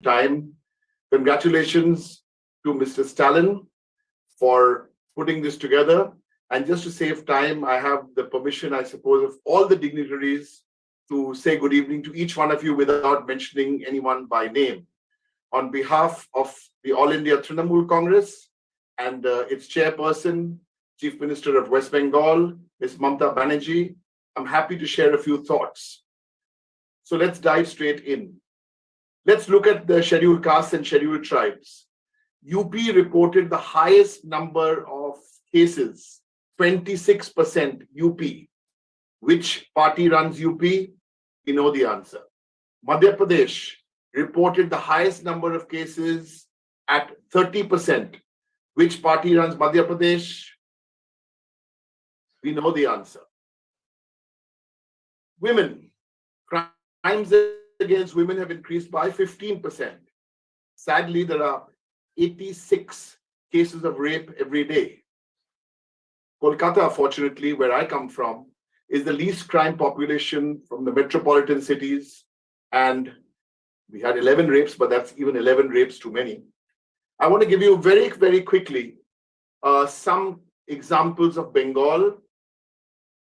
time. Congratulations to Mr. Stalin for putting this together. And just to save time, I have the permission, I suppose, of all the dignitaries to say good evening to each one of you without mentioning anyone by name. On behalf of the All India Trinamool Congress and its chairperson, Chief Minister of West Bengal, Ms. Mamata Banerjee, I'm happy to share a few thoughts. So let's dive straight in. Let's look at the scheduled castes and scheduled tribes. UP reported the highest number of cases, 26% UP. Which party runs UP? We know the answer. Madhya Pradesh reported the highest number of cases at 30%. Which party runs Madhya Pradesh? We know the answer. Women, crimes against women have increased by 15%. Sadly, there are 86 cases of rape every day. Kolkata, fortunately, where I come from, is the least crime population from the metropolitan cities. And we had 11 rapes, but that's even 11 rapes too many. I want to give you very, very quickly some examples of Bengal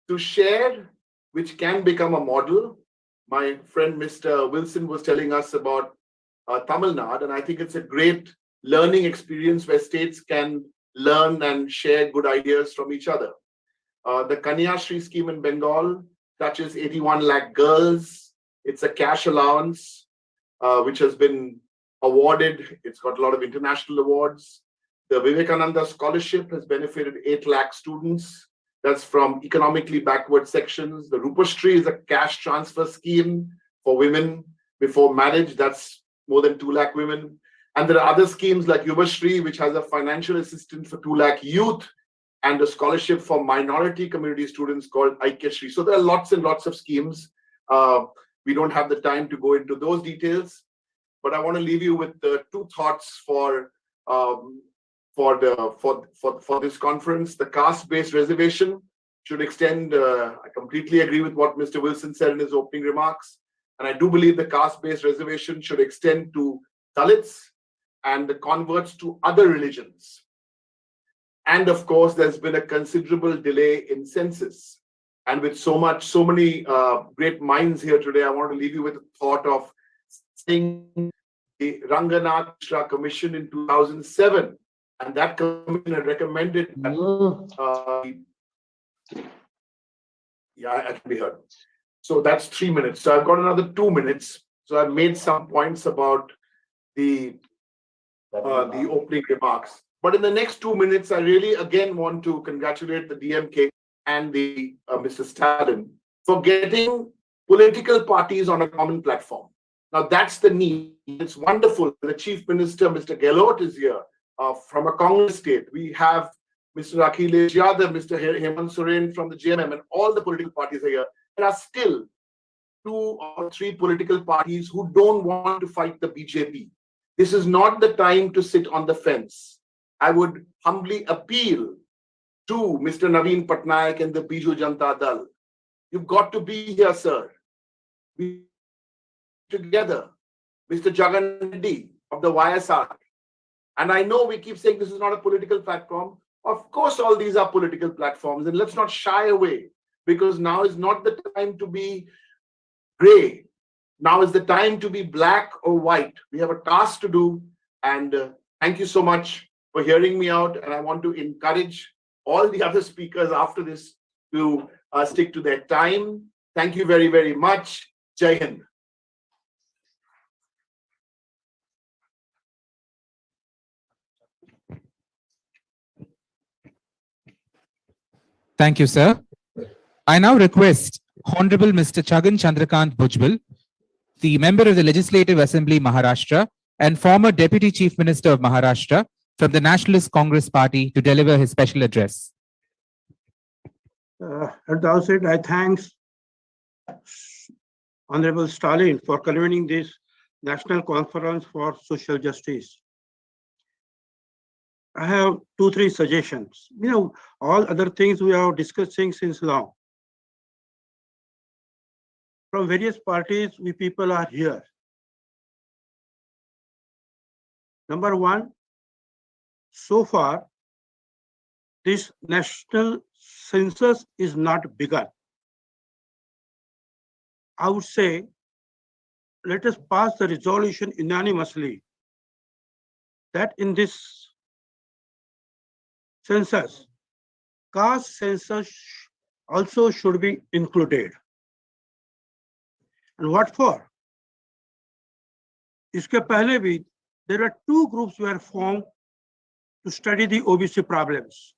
to share, which can become a model. My friend Mr. Wilson was telling us about Tamil Nadu, and I think it's a great learning experience where states can learn and share good ideas from each other. The Kanya Shri scheme in Bengal touches 81 lakh girls. It's a cash allowance, which has been awarded. It's got a lot of international awards. The Vivekananda Scholarship has benefited 8 lakh students. That's from economically backward sections. The Rupashri is a cash transfer scheme for women before marriage. That's more than 2 lakh women. And there are other schemes like Yuvashri, which has a financial assistance for 2 lakh youth, and a scholarship for minority community students called Aikyashri. So there are lots and lots of schemes. We don't have the time to go into those details, but I want to leave you with two thoughts for this conference. The caste-based reservation should extend. I completely agree with what Mr. Wilson said in his opening remarks, and I do believe the caste-based reservation should extend to Dalits and the converts to other religions. And of course, there's been a considerable delay in census. And with so many great minds here today, I want to leave you with a thought of seeing the Ranganath Mishra Commission in 2007. And that commission had recommended that, I can be heard. So that's 3 minutes. So I've got another 2 minutes. So I've made some points about the opening remarks. But in the next 2 minutes, I really again want to congratulate the DMK and the Mr. Stalin for getting political parties on a common platform. Now that's the need. It's wonderful. The Chief Minister, Mr. Gehlot, is here from a Congress state. We have Mr. Akhilesh Yadav, Mr. Hemant Soren from the JMM, and all the political parties are here. There are still 2 or 3 political parties who don't want to fight the BJP. This is not the time to sit on the fence. I would humbly appeal to Mr. Naveen Patnaik and the Biju Janata Dal. You've got to be here, sir. We together, Mr. Jagan Reddy of the YSR. And I know we keep saying this is not a political platform. Of course, all these are political platforms, and let's not shy away, because now is not the time to be gray. Now is the time to be black or white. We have a task to do, and thank you so much for hearing me out. And I want to encourage all the other speakers after this to stick to their time. Thank you very, very much. Jai Hind. Thank you, sir. I now request Honorable Mr. Chhagan Chandrakant Bhujbal, the member of the Legislative Assembly Maharashtra and former Deputy Chief Minister of Maharashtra from the Nationalist Congress Party, to deliver his special address. At the outset, I thank Honorable Stalin for convening this National Conference for Social Justice. I have 2-3 suggestions. All other things we are discussing since long. From various parties, we people are here. Number one, so far, this national census is not begun. I would say, let us pass the resolution unanimously that in this census, caste census also should be included. And what for? इसके पहले भी there were two groups were formed to study the OBC problems.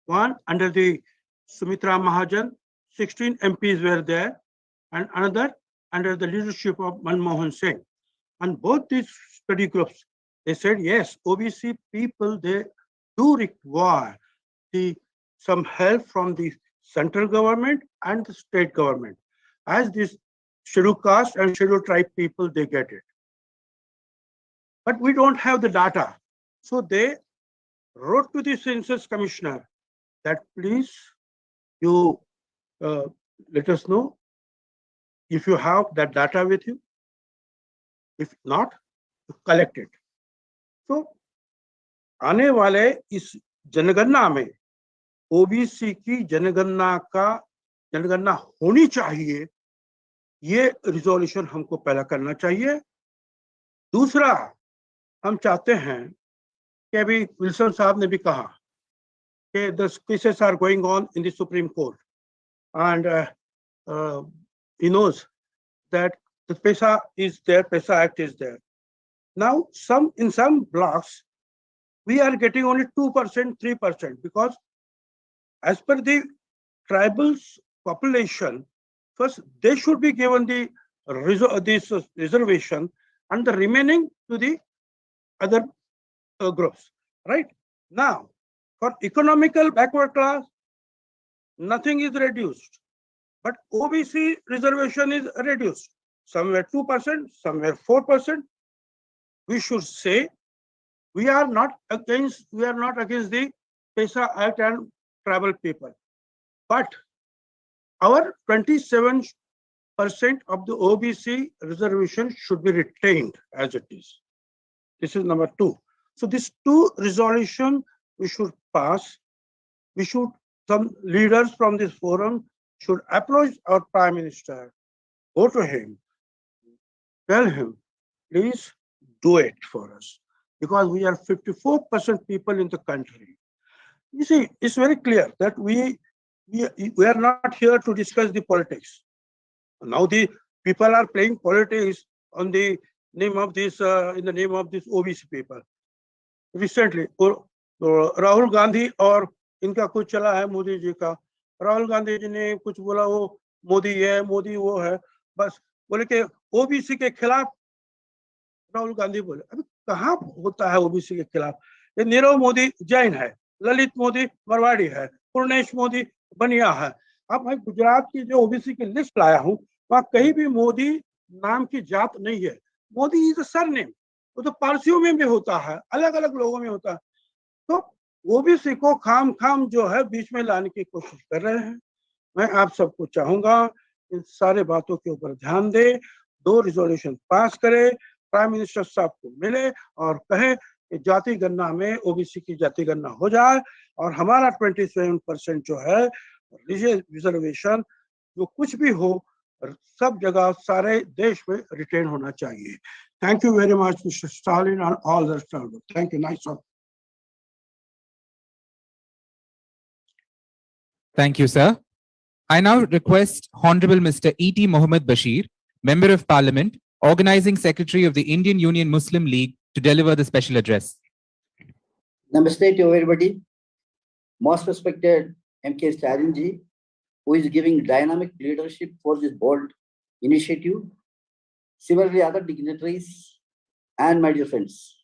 One under the Sumitra Mahajan, 16 MPs were there, and another under the leadership of Manmohan Singh. And both these study groups, they said, yes, OBC people, they do require some help from the central government and the state government. As this scheduled caste and scheduled tribe people, they get it. But we don't have the data. So they wrote to the census commissioner that please, you let us know if you have that data with you. If not, collect it. So आने वाले इस जनगणना में OBC की जनगणना होनी चाहिए, ये रिजोल्यूशन हमको पहला करना चाहिए. दूसरा, हम चाहते हैं कि अभी विल्सन साहब ने भी कहा कि the cases are going on in the Supreme Court, and he knows that the PESA is there, PESA Act is there. Now, in some blocks, we are getting only 2%, 3%, because as per the tribals population, first they should be given this reservation and the remaining to the other groups, right? Now, for economical backward class, nothing is reduced, but OBC reservation is reduced. Somewhere 2%, somewhere 4%. We should say we are not against the PESA Act and tribal people, but our 27% of the OBC reservation should be retained as it is. This is number two. So these two resolutions we should pass. Some leaders from this forum should approach our Prime Minister, go to him, tell him, please do it for us, because we are 54% people in the country. You see, it's very clear that we are not here to discuss the politics. Now the people are playing politics on the name of this, in the name of this OBC people. Recently, Rahul Gandhi और इनका कुछ चला है मोदी जी का. राहुल गांधी जी ने कुछ बोला, वो मोदी है, मोदी वो है, बस बोले कि ओबीसी के खिलाफ राहुल गांधी बोले. अभी कहाँ होता है ओबीसी के खिलाफ? ये नीरव मोदी जैन है, ललित मोदी मारवाड़ी है, पूर्णेश मोदी बनिया है. अब मैं गुजरात की जो ओबीसी की लिस्ट लाया हूँ, वहाँ कहीं भी मोदी नाम की जात नहीं है. Modi is a surname. वो तो पारसियों में भी होता है, अलग अलग लोगों में होता है. तो ओबीसी को खाम जो है बीच में लाने की कोशिश कर रहे हैं. मैं आप सबको चाहूंगा इन सारे बातों के ऊपर ध्यान दे, 2 रिजोल्यूशन पास करे, प्राइम मिनिस्टर साहब को मिले और कहे कि जाति गणना में ओबीसी की जाति गणना हो जाए और हमारा 27% जो है रिजर्वेशन जो कुछ भी हो, सब जगह सारे देश में रिटेन होना चाहिए. Thank you very much mister Stalin and all the staff. Thank you. Nice one. Thank you, sir. I now request Honorable Mr. E.T. Mohammed Bashir, Member of Parliament, Organizing Secretary of the Indian Union Muslim League, to deliver the special address. Namaste to everybody. Most respected M.K. Stalin ji, who is giving dynamic leadership for this bold initiative. Similarly, other dignitaries and my dear friends.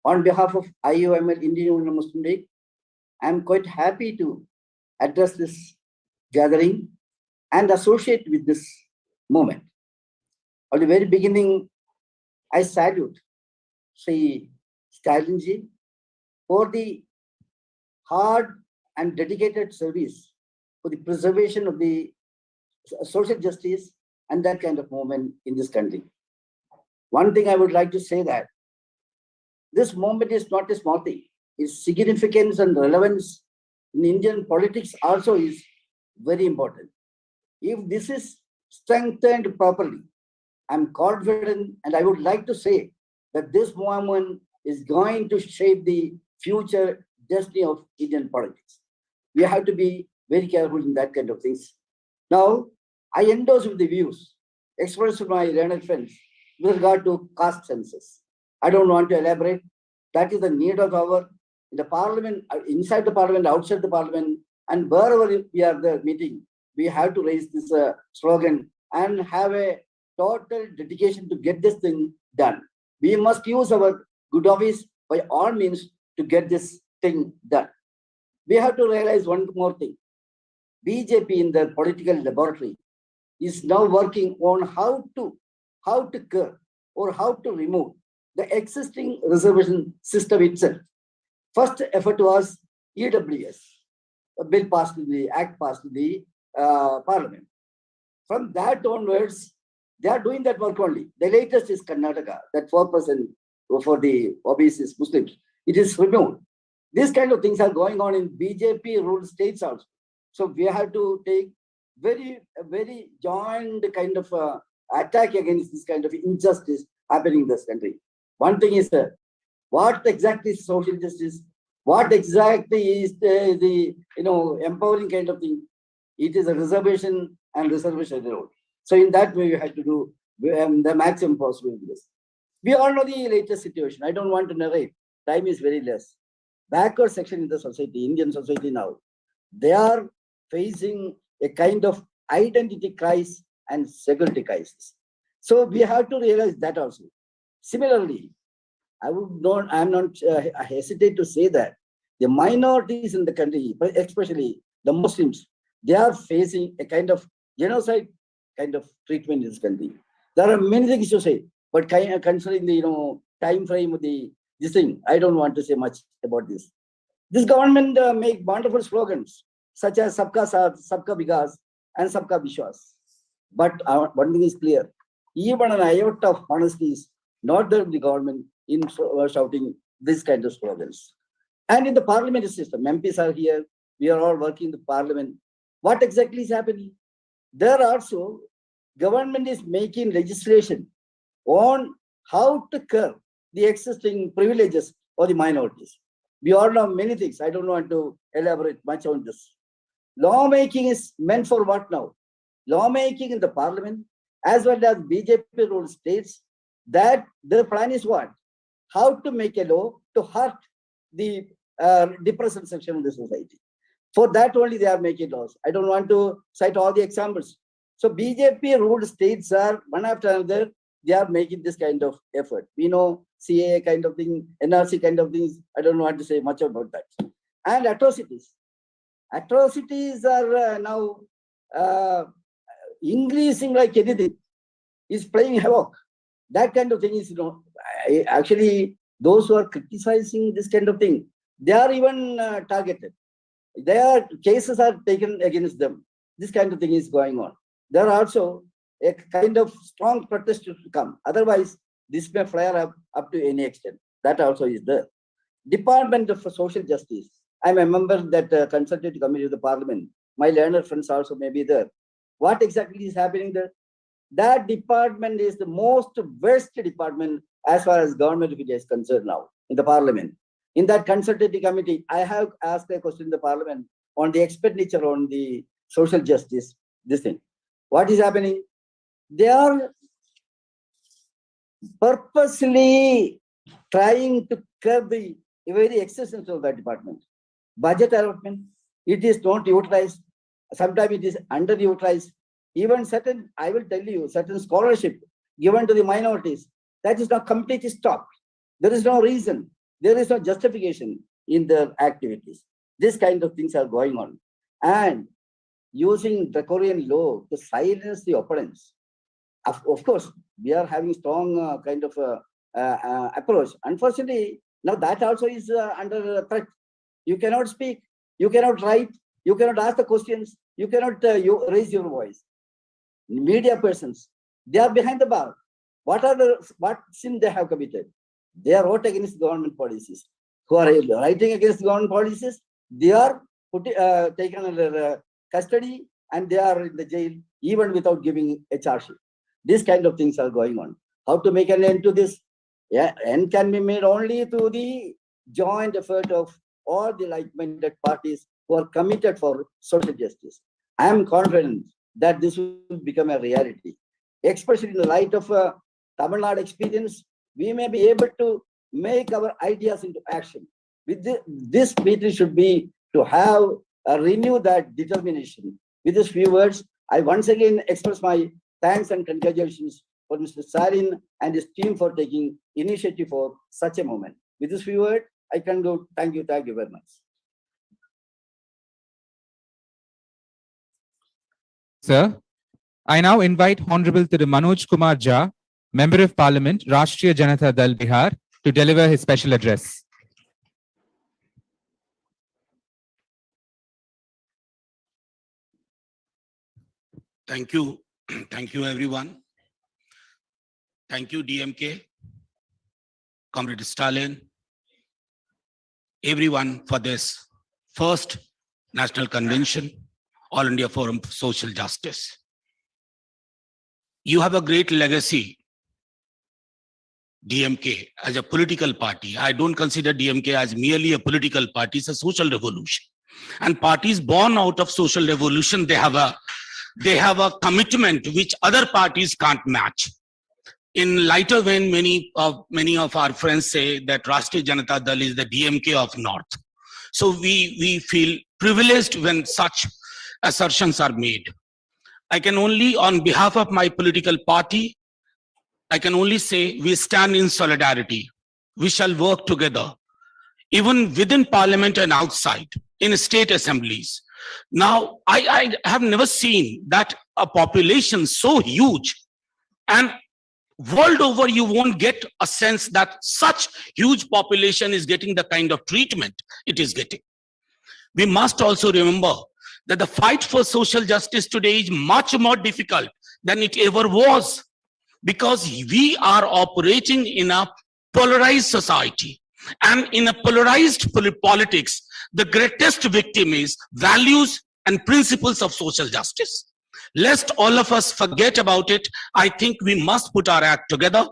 On behalf of IUML, Indian Union Muslim League, I am quite happy to address this gathering and associate with this moment. At the very beginning, I salute Sri Stalin ji for the hard and dedicated service for the preservation of the social justice and that kind of movement in this country. One thing I would like to say that This movement is not a small thing. Its significance and relevance in Indian politics also is very important. If this is strengthened properly, I'm confident and I would like to say that this movement is going to shape the future destiny of Indian politics. We have to be very careful in that kind of things. Now, I endorse with the views expressed by learned friends with regard to caste census. I don't want to elaborate. That is the need of our in the parliament, inside the parliament, outside the parliament, and wherever we are there meeting, we have to raise this slogan and have a total dedication to get this thing done. We must use our good office by all means to get this thing done. We have to realize one more thing. BJP in the political laboratory is now working on how to curb or how to remove the existing reservation system itself. First effort was EWS, a bill passed in the act passed in the parliament. From that onwards, they are doing that work only. The latest is Karnataka, that 4% for the OBCs Muslims. It is removed. These kind of things are going on in BJP ruled states also. So we have to take very joint kind of attack against this kind of injustice happening in this country. One thing is what exactly is social justice? What exactly is the empowering kind of thing? It is a reservation and reservation role. So in that way, we have to do the maximum possible in this. We all know the latest situation. I don't want to narrate. Time is very less. Backward section in the society, Indian society now, they are facing a kind of identity crisis and security crisis. So we have to realize that also. Similarly, I'm not hesitate to say that the minorities in the country, especially the Muslims, they are facing a kind of genocide kind of treatment in this country. There are many things to say, but considering the time frame of this thing, I don't want to say much about this. This government make wonderful slogans such as Sabka Saath, Sabka Vikas, and Sabka Vishwas. But one thing is clear: even an iota of honesty is not there in the government in shouting this kind of slogans. And in the parliamentary system, MPs are here. We are all working in the parliament. What exactly is happening? There also, government is making legislation on how to curb the existing privileges of the minorities. We all know many things. I don't want to elaborate much on this. Lawmaking is meant for what now? Lawmaking in the parliament, as well as BJP ruled states, that their plan is what? How to make a law to hurt the depressed section of the society. For that only they are making laws. I don't want to cite all the examples. So BJP ruled states are one after another, they are making this kind of effort. We know CAA kind of thing, NRC kind of things. I don't want to say much about that. And atrocities. Atrocities are now increasing like anything. Is playing havoc. That kind of thing is, actually, those who are criticizing this kind of thing, they are even targeted. Their cases are taken against them. This kind of thing is going on. There are also a kind of strong protest to come. Otherwise, this may flare up to any extent. That also is there. Department of Social Justice. I'm a member of that consultative committee of the parliament. My learned friends also may be there. What exactly is happening there? That department is the most worst department as far as government of India is concerned now in the parliament. In that consultative committee, I have asked a question in the parliament on the expenditure on the social justice, this thing. What is happening? They are purposely trying to curb the very existence of that department. Budget allotment, it is not utilized. Sometimes it is underutilized. Even certain, I will tell you, certain scholarship given to the minorities, that is now completely stopped. There is no reason. There is no justification in their activities. This kind of things are going on. And using draconian law to silence the opponents. Of course, we are having strong kind of approach. Unfortunately, now that also is under threat. You cannot speak, you cannot write, you cannot ask the questions, you cannot raise your voice. Media persons, they are behind the bar. What sin they have committed? They are vote against government policies. Who are writing against government policies, they are taken under custody and they are in the jail even without giving a charge sheet. These kind of things are going on. How to make an end to this? Yeah, end can be made only through the joint effort of all the like-minded parties who are committed for social justice. I am confident that this will become a reality, especially in the light of Tamil Nadu experience. We may be able to make our ideas into action. With this meeting should be to have renew that determination. With these few words, I once again express my thanks and congratulations for Mr. Sarin and his team for taking initiative for such a moment. With this few words, I can go. Thank you very much. Sir, I now invite Honorable Thiru Manoj Kumar Jha, Member of Parliament, Rashtriya Janata Dal Bihar, to deliver his special address. Thank you. Thank you, everyone. Thank you, DMK, Comrade Stalin, everyone for this first National Convention, All India Forum for Social Justice. You have a great legacy, DMK, as a political party. I don't consider DMK as merely a political party, it's a social revolution. And parties born out of social revolution, they have a commitment which other parties can't match. In lighter vein, many of our friends say that Rashtriya Janata Dal is the DMK of North. So we feel privileged when such assertions are made. I can only, on behalf of my political party, I can only say we stand in solidarity. We shall work together, even within Parliament and outside, in state assemblies. Now, I have never seen that a population so huge, and world over you won't get a sense that such huge population is getting the kind of treatment it is getting. We must also remember that the fight for social justice today is much more difficult than it ever was, because we are operating in a polarized society. And in a polarized politics, the greatest victim is values and principles of social justice. Lest all of us forget about it, I think we must put our act together.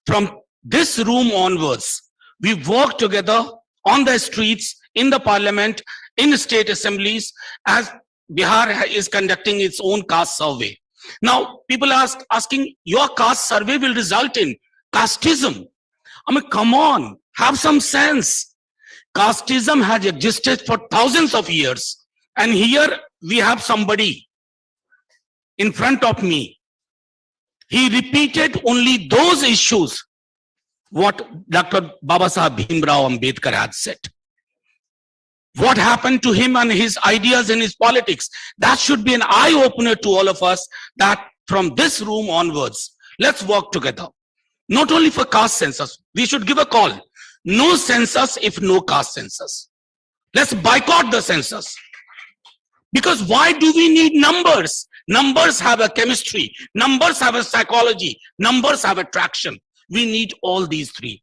From this room onwards, we work together on the streets, in the parliament, in the state assemblies, as Bihar is conducting its own caste survey. Now, people are asking, your caste survey will result in casteism. I mean, come on, have some sense. Casteism has existed for thousands of years. And here we have somebody in front of me. He repeated only those issues what Dr. Babasaheb Bhimrao Ambedkar had said. What happened to him and his ideas and his politics? That should be an eye-opener to all of us, that from this room onwards, let's work together. Not only for caste census, we should give a call. No census if no caste census. Let's boycott the census. Because why do we need numbers? Numbers have a chemistry. Numbers have a psychology. Numbers have attraction. We need all these three.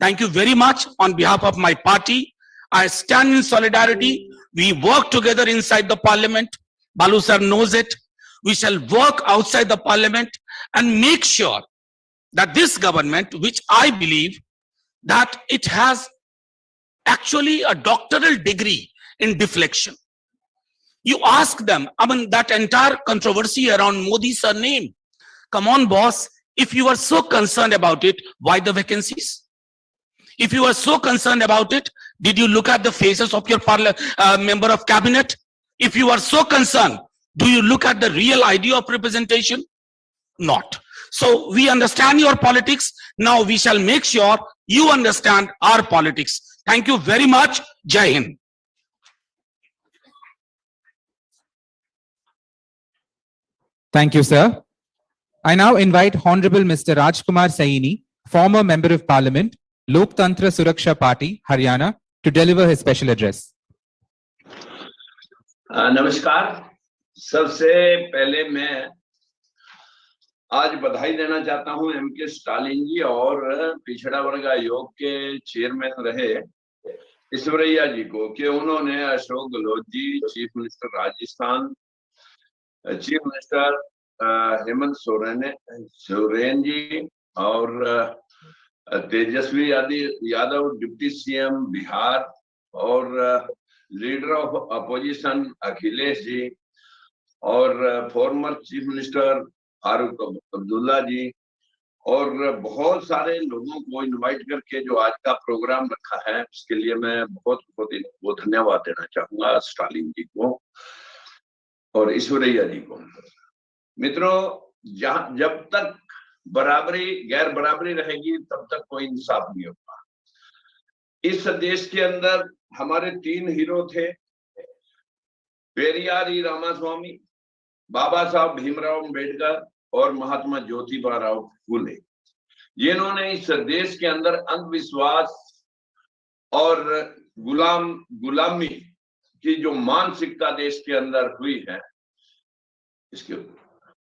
Thank you very much. On behalf of my party, I stand in solidarity. We work together inside the parliament. Balu sir knows it. We shall work outside the parliament and make sure that this government, which I believe that it has actually a doctoral degree in deflection. You ask them, I mean, that entire controversy around Modi's surname. Come on, boss. If you are so concerned about it, why the vacancies? If you are so concerned about it, did you look at the faces of your member of cabinet? If you are so concerned, do you look at the real idea of representation? Not. So we understand your politics. Now we shall make sure you understand our politics. Thank you very much. Jai Hind. Thank you, sir. I now invite Honorable Mr. Rajkumar Saini, former Member of Parliament, Loktantra Suraksha Party, Haryana, to deliver his special address. नमस्कार. सबसे पहले मैं आज बधाई देना चाहता हूं MK Stalin जी और पिछड़ा वर्ग आयोग के चेयरमैन रहे ईश्वरैया जी को कि उन्होंने Ashok Gehlot ji, chief minister Rajasthan, chief minister Hemant Soren ji और तेजस्वी यादव डिप्टी सीएम बिहार और leader of opposition Akhilesh ji और former chief minister Farooq Abdullah ji और बहुत सारे लोगों को इनवाइट करके जो आज का प्रोग्राम रखा है उसके लिए मैं बहुत बहुत धन्यवाद देना चाहूंगा स्टालिन जी को और ईश्वरैया जी को। मित्रों, जब तक गैर बराबरी रहेगी तब तक कोई इंसाफ नहीं होगा। इस देश के अंदर हमारे 3 हीरो थे, पेरियार ई रामास्वामी, बाबा साहब भीमराव अम्बेडकर और महात्मा ज्योतिबा राव फूले, जिन्होंने इस देश के अंदर अंधविश्वास और गुलामी की जो मानसिकता देश के अंदर हुई है, इसके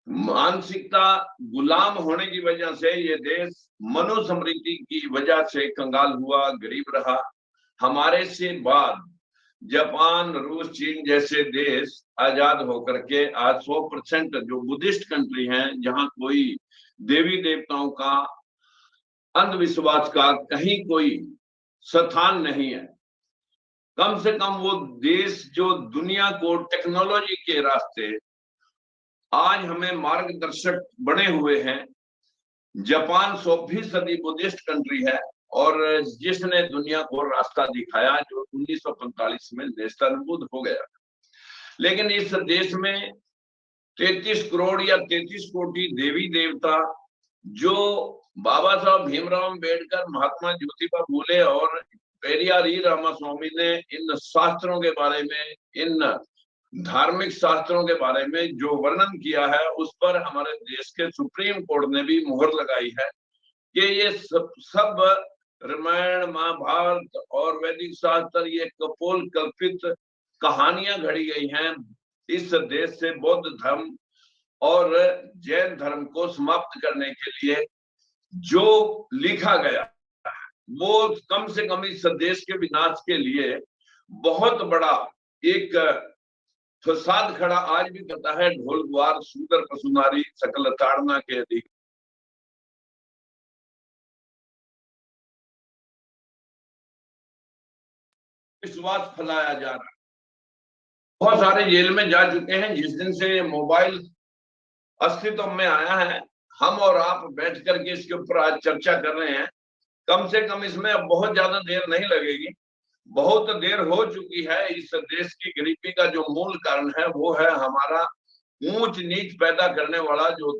मानसिकता गुलाम होने की वजह से ये देश मनुस्मृति की वजह से कंगाल हुआ, गरीब रहा। हमारे से बाद जापान, रूस, चीन जैसे देश आजाद होकर के आज 100% जो बुद्धिस्ट कंट्री हैं, जहां कोई देवी देवताओं का, अंधविश्वास का कहीं कोई स्थान नहीं है। कम से कम वो देश जो दुनिया को टेक्नोलॉजी के रास्ते आज हमें मार्गदर्शक बने हुए हैं। जापान 100वीं सदी बुद्धिस्ट कंट्री है और जिसने दुनिया को रास्ता दिखाया, जो 1945 में नेस्तनाबूद हो गया। लेकिन इस देश में 33 करोड़ या 33 कोटि देवी देवता, जो बाबा साहब भीमराव अम्बेडकर, महात्मा ज्योतिबा फूले और पेरियार ई रामास्वामी ने इन शास्त्रों के बारे में, इन धार्मिक शास्त्रों के बारे में जो वर्णन किया है, उस पर हमारे देश के सुप्रीम कोर्ट ने भी मुहर लगाई है कि ये सब रामायण, महाभारत और वैदिक शास्त्र ये कपोल कल्पित कहानियां घड़ी गई हैं। इस देश से बौद्ध धर्म और जैन धर्म को समाप्त करने के लिए जो लिखा गया वो कम से कम इस देश के विनाश के लिए बहुत बड़ा एक फसाद खड़ा आज भी करता है। ढोल द्वार सुंदर पशुनारी सकल ताड़ना के अधिक, विश्वास फैलाया जा रहा है। बहुत सारे जेल में जा चुके हैं। जिस दिन से मोबाइल अस्तित्व में आया है, हम और आप बैठ करके इसके ऊपर आज चर्चा कर रहे हैं। कम से कम इसमें अब बहुत ज्यादा देर नहीं लगेगी, बहुत देर हो चुकी है। इस देश की गरीबी का जो मूल कारण है वो है हमारा ऊंच नीच पैदा करने वाला जो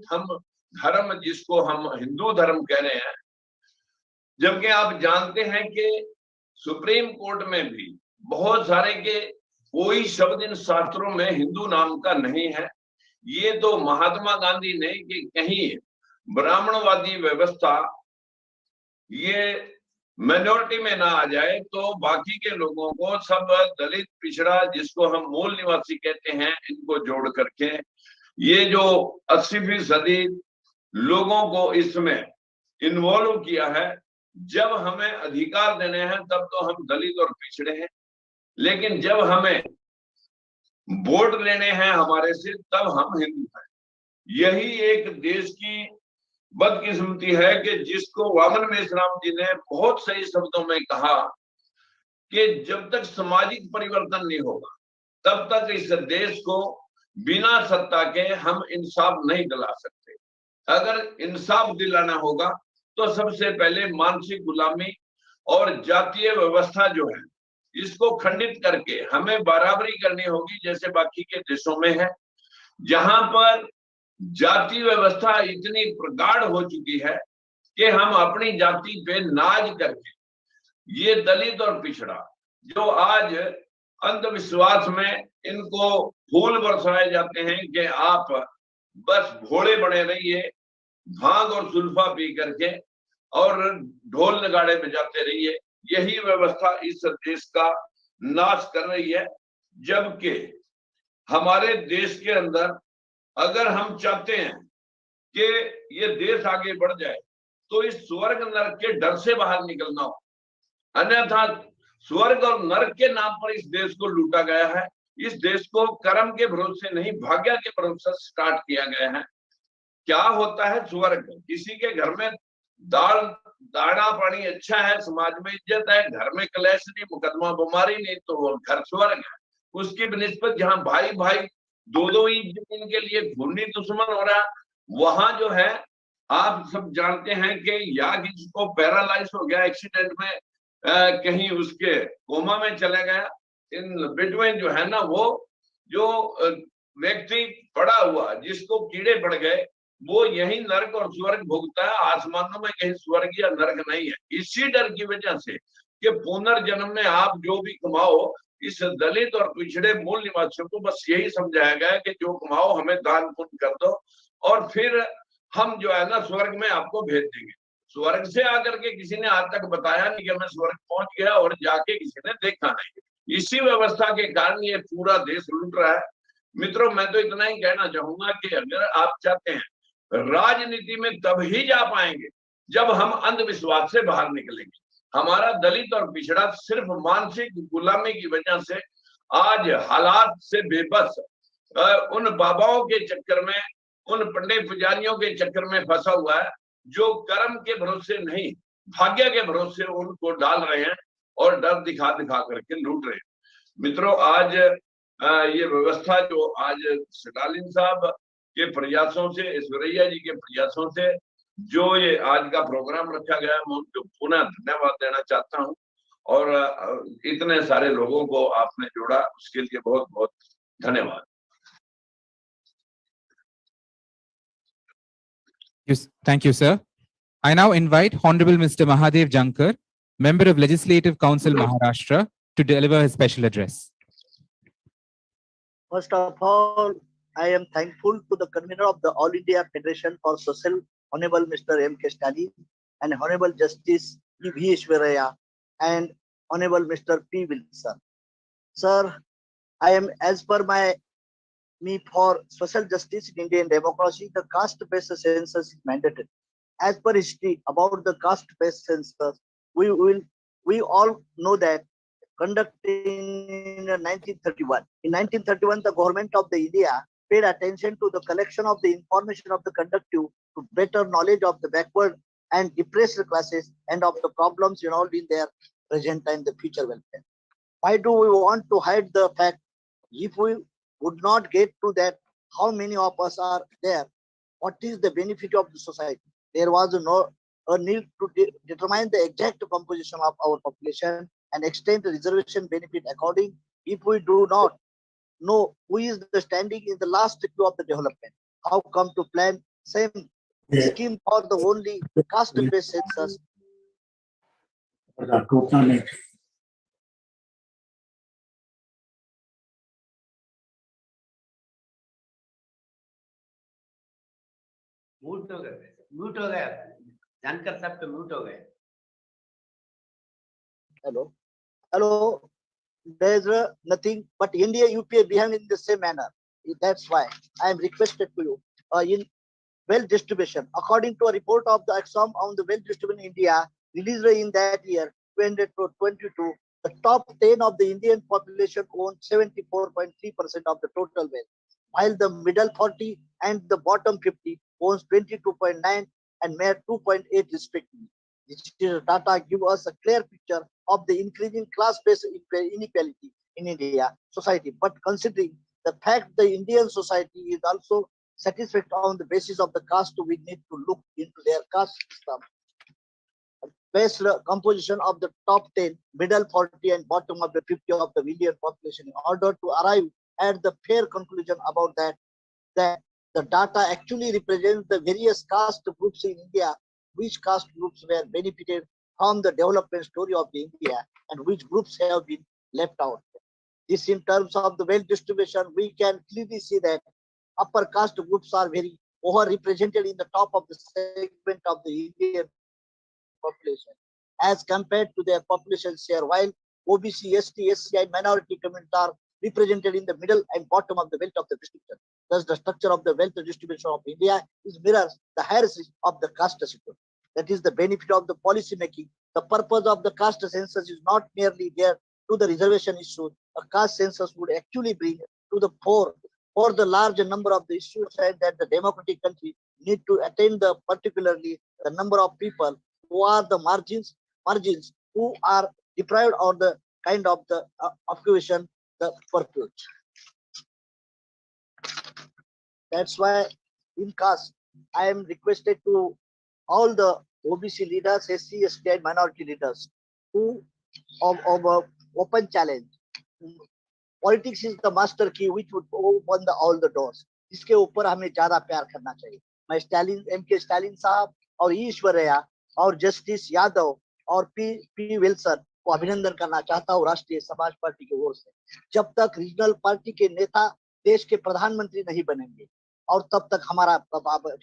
धर्म जिसको हम हिंदू धर्म कह रहे हैं। जबकि आप जानते हैं कि सुप्रीम कोर्ट में भी बहुत सारे के कोई शब्द इन शास्त्रों में हिंदू नाम का नहीं है। ये तो महात्मा गांधी ने कि कहीं ब्राह्मणवादी व्यवस्था ये माइनॉरिटी में ना आ जाए तो बाकी के लोगों को, सब दलित, पिछड़ा, जिसको हम मूल निवासी कहते हैं, इनको जोड़ करके ये जो 80वीं सदी लोगों को इसमें इन्वॉल्व किया है। जब हमें अधिकार देने हैं तब तो हम दलित और पिछड़े हैं, लेकिन जब हमें वोट लेने हैं हमारे से तब हम हिंदू हैं। यही एक देश की बदकिस्मती है कि जिसको वामन मेश्राम जी ने बहुत सही शब्दों में कहा कि जब तक सामाजिक परिवर्तन नहीं होगा तब तक इस देश को बिना सत्ता के हम इंसाफ नहीं दिला सकते। अगर इंसाफ दिलाना होगा तो सबसे पहले मानसिक गुलामी और जातीय व्यवस्था जो है इसको खंडित करके हमें बराबरी करनी होगी, जैसे बाकी के देशों में है, जहां पर जाति व्यवस्था इतनी प्रगाढ़ हो चुकी है कि हम अपनी जाति पे नाज करके ये दलित और पिछड़ा जो आज अंधविश्वास में इनको फूल बरसाए जाते हैं कि आप बस भोले बने रहिए, भांग और सुल्फा पी करके और ढोल नगाड़े बजाते रहिए, यही व्यवस्था इस देश का नाश कर रही है। जबकि हमारे देश के अंदर अगर हम चाहते हैं कि ये देश आगे बढ़ जाए तो इस स्वर्ग नरक के डर से बाहर निकलना हो, अन्यथा स्वर्ग और नरक के नाम पर इस देश को लूटा गया है। इस देश को कर्म के भरोसे नहीं, भाग्य के भरोसे स्टार्ट किया गया है। क्या होता है स्वर्ग? किसी के घर में दाना पानी अच्छा है, समाज में इज्जत है, घर में कलेश नहीं, मुकदमा बीमारी नहीं, तो वो घर स्वर्ग है। उसकी बनिस्बत जहां भाई भाई दो इंच जमीन के लिए खूनी दुश्मन हो रहा, वहां जो है आप सब जानते हैं कि या किसी को पैरालाइज हो गया एक्सीडेंट में, कहीं उसके कोमा में चले गया, इन बिटवीन जो है ना, वो जो व्यक्ति पड़ा हुआ जिसको कीड़े पड़ गए, वो यही नरक और स्वर्ग भोगता है। आसमानों में कहीं स्वर्ग या नरक नहीं है। इसी डर की वजह से कि पुनर्जन्म में आप जो भी कमाओ, इस दलित और पिछड़े मूल निवासियों को बस यही समझाया गया कि जो कमाओ हमें दान पुण्य कर दो और फिर हम जो है ना स्वर्ग में आपको भेज देंगे। स्वर्ग से आकर के किसी ने आज तक बताया नहीं कि मैं स्वर्ग पहुंच गया, और जाके किसी ने देखा नहीं। इसी व्यवस्था के कारण ये पूरा देश लूट रहा है। मित्रों, मैं तो इतना ही कहना चाहूंगा कि अगर आप चाहते हैं राजनीति में तभी जा पाएंगे जब हम अंधविश्वास से बाहर निकलेंगे। हमारा दलित और पिछड़ा सिर्फ मानसिक गुलामी की वजह से आज हालात से बेबस उन बाबाओं के चक्कर में, उन पंडित पुजारियों के चक्कर में फंसा हुआ है, जो कर्म के भरोसे नहीं भाग्य के भरोसे उनको डाल रहे हैं और डर दिखा दिखा करके लूट रहे हैं। मित्रों, आज ये व्यवस्था जो आज स्टालिन साहब के प्रयासों से, ऐश्वर्या जी के प्रयासों से जो ये आज का प्रोग्राम रखा गया, मैं उनको पुनः धन्यवाद देना चाहता हूं। और इतने सारे लोगों को आपने जोड़ा, उसके लिए बहुत बहुत धन्यवाद। Thank you, sir. I now invite Honorable Mr. Mahadev Jankar, Member of Legislative Council Maharashtra, to deliver his special address. First of all, I am thankful to the convener of the All India Federation for Social, Honorable Mr. M.K. Stalin, and Honorable Justice E.V. Ishwaraya, and Honorable Mr. P. Wilson. Sir, I am, as per me for social justice in Indian democracy, the caste-based census is mandatory. As per history about the caste-based census, we all know that conducted in 1931. In 1931, the government of the India paid attention to the collection of the information of the conductive to better knowledge of the backward and depressed classes and of the problems involved in their present and the future welfare. Why do we want to hide the fact? If we would not get to that, how many of us are there? What is the benefit of the society? There was a need to determine the exact composition of our population and extend the reservation benefit according. If we do not know who is the standing in the last queue of the development, how come to plan same scheme for the only caste-based census? Mute हो गया जानकर साहब तो mute हो गए। Hello. There is nothing but India UPA behaving in the same manner. That's why I am requested to you in wealth distribution. According to a report of the Axom on the wealth distribution in India released in that year 2022, the top 10 of the Indian population own 74.3% of the total wealth, while the middle 40 and the bottom 50 owns 22.9 and mere 2.8 respectively. This data give us a clear picture of the increasing class-based inequality in India society. But considering the fact the Indian society is also satisfied on the basis of the caste, we need to look into their caste system. Based composition of the top 10, middle 40 and bottom of the 50 of the Indian population in order to arrive at the fair conclusion about that the data actually represents the various caste groups in India, which caste groups were benefited from the development story of the India and which groups have been left out. This in terms of the wealth distribution, we can clearly see that upper caste groups are very overrepresented in the top of the segment of the Indian population as compared to their population share, while OBC, ST, SC and minority communities are represented in the middle and bottom of the wealth of the distribution. Thus, the structure of the wealth distribution of India is mirrors the hierarchy of the caste system. That is the benefit of the policy making. The purpose of the caste census is not merely there to the reservation issue. A caste census would actually bring to the fore for the large number of the issues and that the democratic country need to attain the particularly the number of people who are the margins who are deprived or the kind of the occupation the purpose. That's why in caste I am requested to all the OBC leaders, SC, ST and minority leaders who of a open challenge. Politics is the master key which would open all the doors. इसके ऊपर हमें ज्यादा प्यार करना चाहिए. मैं Stalin MK Stalin साहब और ईश्वरैया और जस्टिस यादव और पी विल्सन को अभिनंदन करना चाहता हूँ राष्ट्रीय समाज पार्टी की ओर से. जब तक रीजनल पार्टी के नेता देश के प्रधानमंत्री नहीं बनेंगे और तब तक हमारा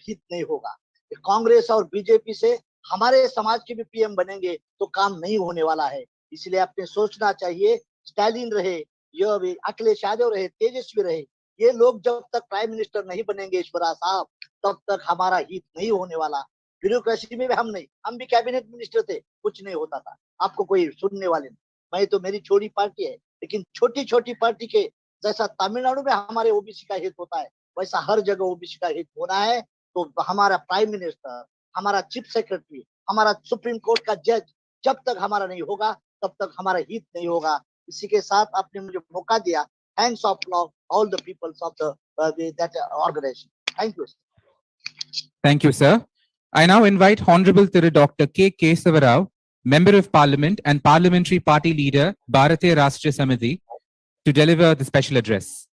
हित नहीं होगा. कांग्रेस और बीजेपी से हमारे समाज के भी पीएम बनेंगे तो काम नहीं होने वाला है. इसलिए आपने सोचना चाहिए. स्टालिन रहे, यह भी अखिलेश यादव रहे, तेजस्वी रहे, ये लोग जब तक प्राइम मिनिस्टर नहीं बनेंगे ईश्वरा साहब तब तक हमारा हित नहीं होने वाला. ब्यूरोक्रेसी में भी हम भी कैबिनेट मिनिस्टर थे, कुछ नहीं होता था. आपको कोई सुनने वाले नहीं. मैं तो मेरी छोटी पार्टी है लेकिन छोटी छोटी पार्टी के जैसा तमिलनाडु में हमारे ओबीसी का हित होता है वैसा हर जगह ओबीसी का हित होना है. तो हमारा प्राइम मिनिस्टर, हमारा चीफ सेक्रेटरी, हमारा सुप्रीम कोर्ट का जज जब तक हमारा नहीं होगा तब तक हमारा हित नहीं होगा. इसी के साथ आपने मुझे मौका दिया. Thanks of law all the peoples of the that organisation. Thank you. Thank you, sir. I now invite Honorable Thiru Dr. K. Kesava Rao, Member of Parliament and Parliamentary Party Leader, Bharatiya Rashtriya Samiti, to deliver the special address.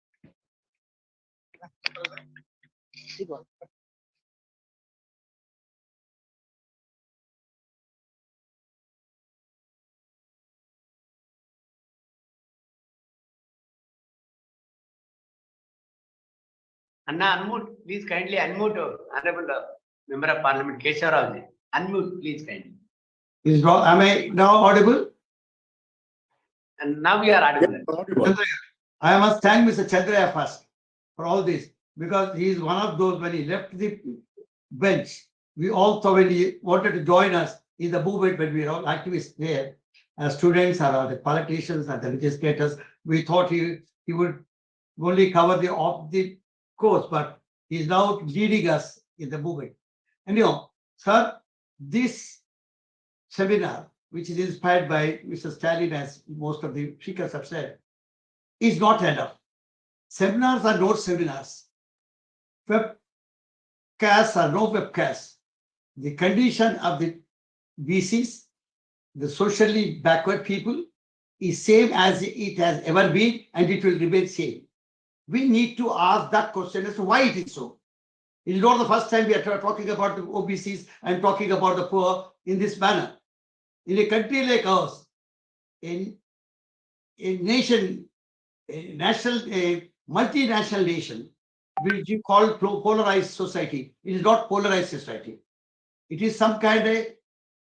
Anna, unmute, please kindly unmute, Honorable Member of Parliament Kesava Rao ji. Unmute, please kindly. Am I now audible? And now we are audible. I must thank Mr. Chandraya first for all this, because he is one of those, when he left the bench, we all thought when he wanted to join us in the movement, when we were all activists there, as students or the politicians and the legislators, we thought he would only cover the course, but he is now leading us in the movement. And sir, this seminar, which is inspired by Mr. Stalin, as most of the speakers have said, is not enough. Seminars are not seminars. Webcasts are no webcasts. The condition of the VCs, the socially backward people, is same as it has ever been, and it will remain same. We need to ask that question as to why it is so. It is not the first time we are talking about the OBCs and talking about the poor in this manner. In a country like ours, in a nation, a multinational nation, which you call polarized society, it is not polarized society. It is some kind of,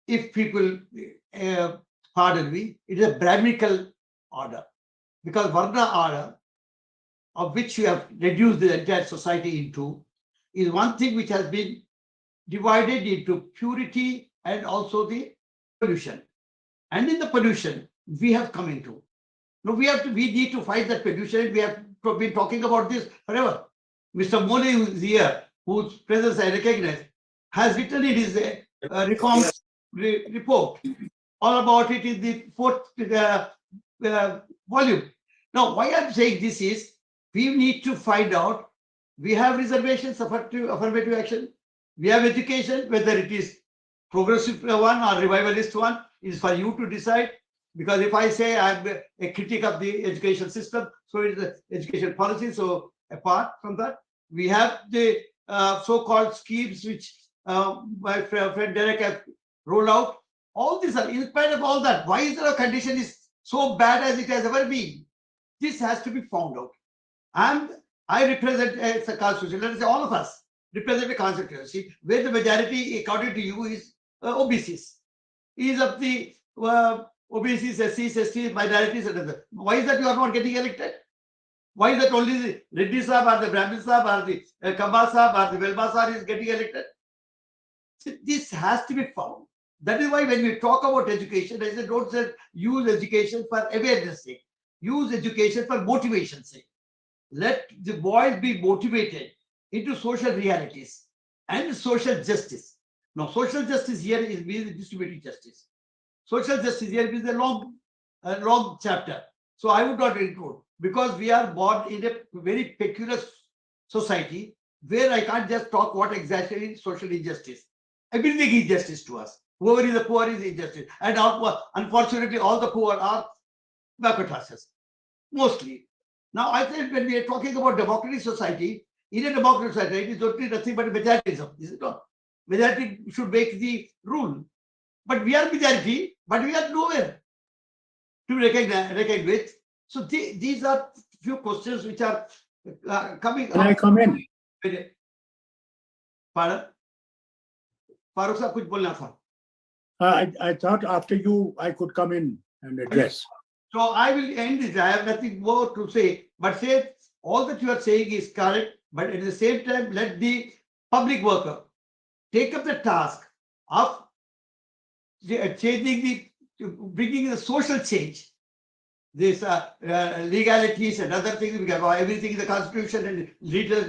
if people pardon me, it is a Brahminical order. Because Varna order, of which you have reduced the entire society into, is one thing which has been divided into purity and also the pollution. And in the pollution, we have come into. Now we need to fight that pollution. We have been talking about this forever. Mr. Modi, who is here, whose presence I recognize, has written in his reform report all about it in the fourth volume. Now, why I'm saying this is, we need to find out, we have reservations, affirmative action, we have education, whether it is progressive one or revivalist one, is for you to decide. Because if I say I'm a critic of the education system, so it is the education policy. So apart from that, we have the so-called schemes which my friend Derek has rolled out. All these are, in spite of all that, why is the condition is so bad as it has ever been? This has to be found out. And I represent a constituency, let us say all of us represent a constituency where the majority, according to you, is OBCs. Is of the OBCs, SCs, STs, minorities, and others. Why is that you are not getting elected? Why is that only the Reddy Sahab or the Brahmin Sahab or the Kamba Sahab or the Velma Sahab is getting elected? See, this has to be found. That is why when we talk about education, I said don't say use education for awareness sake. Use education for motivation sake. Let the boys be motivated into social realities and social justice. Now, social justice here is means distributive justice. Social justice here is a long chapter. So I would not include, because we are born in a very peculiar society where I can't just talk what exactly is social injustice. Everything is justice to us. Whoever is the poor is injustice. And unfortunately, all the poor are backward classes, mostly. Now, I think when we are talking about democratic society, in a democratic society, it is only nothing but majoritism, is it not? Majority should make the rule. But we are majority, but we are nowhere to recognize with. So these are few questions which are coming Can I come in? Pardon? Farooq sir, kuch bolna tha. I thought after you, I could come in and address. So I will end this. I have nothing more to say, but say all that you are saying is correct, but at the same time, let the public worker take up the task of changing bringing the social change. This legalities and other things, we have everything in the constitution and little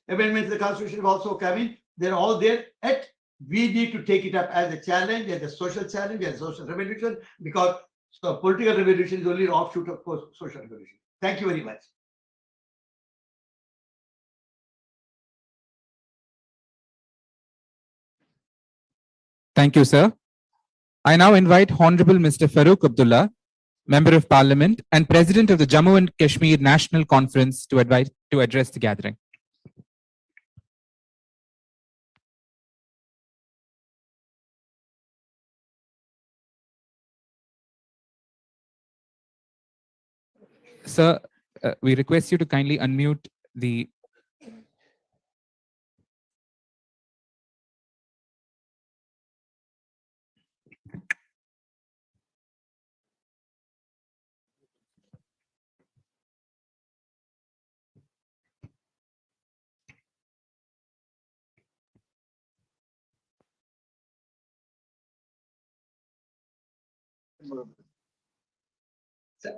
amendments in the constitution have also come in. They're all there. We need to take it up as a challenge, as a social challenge, as a social revolution, because political revolution is only an offshoot of social revolution. Thank you very much. Thank you, sir. I now invite Honorable Mr. Farooq Abdullah, Member of Parliament and President of the Jammu and Kashmir National Conference, to address the gathering. Sir, we request you to kindly unmute the.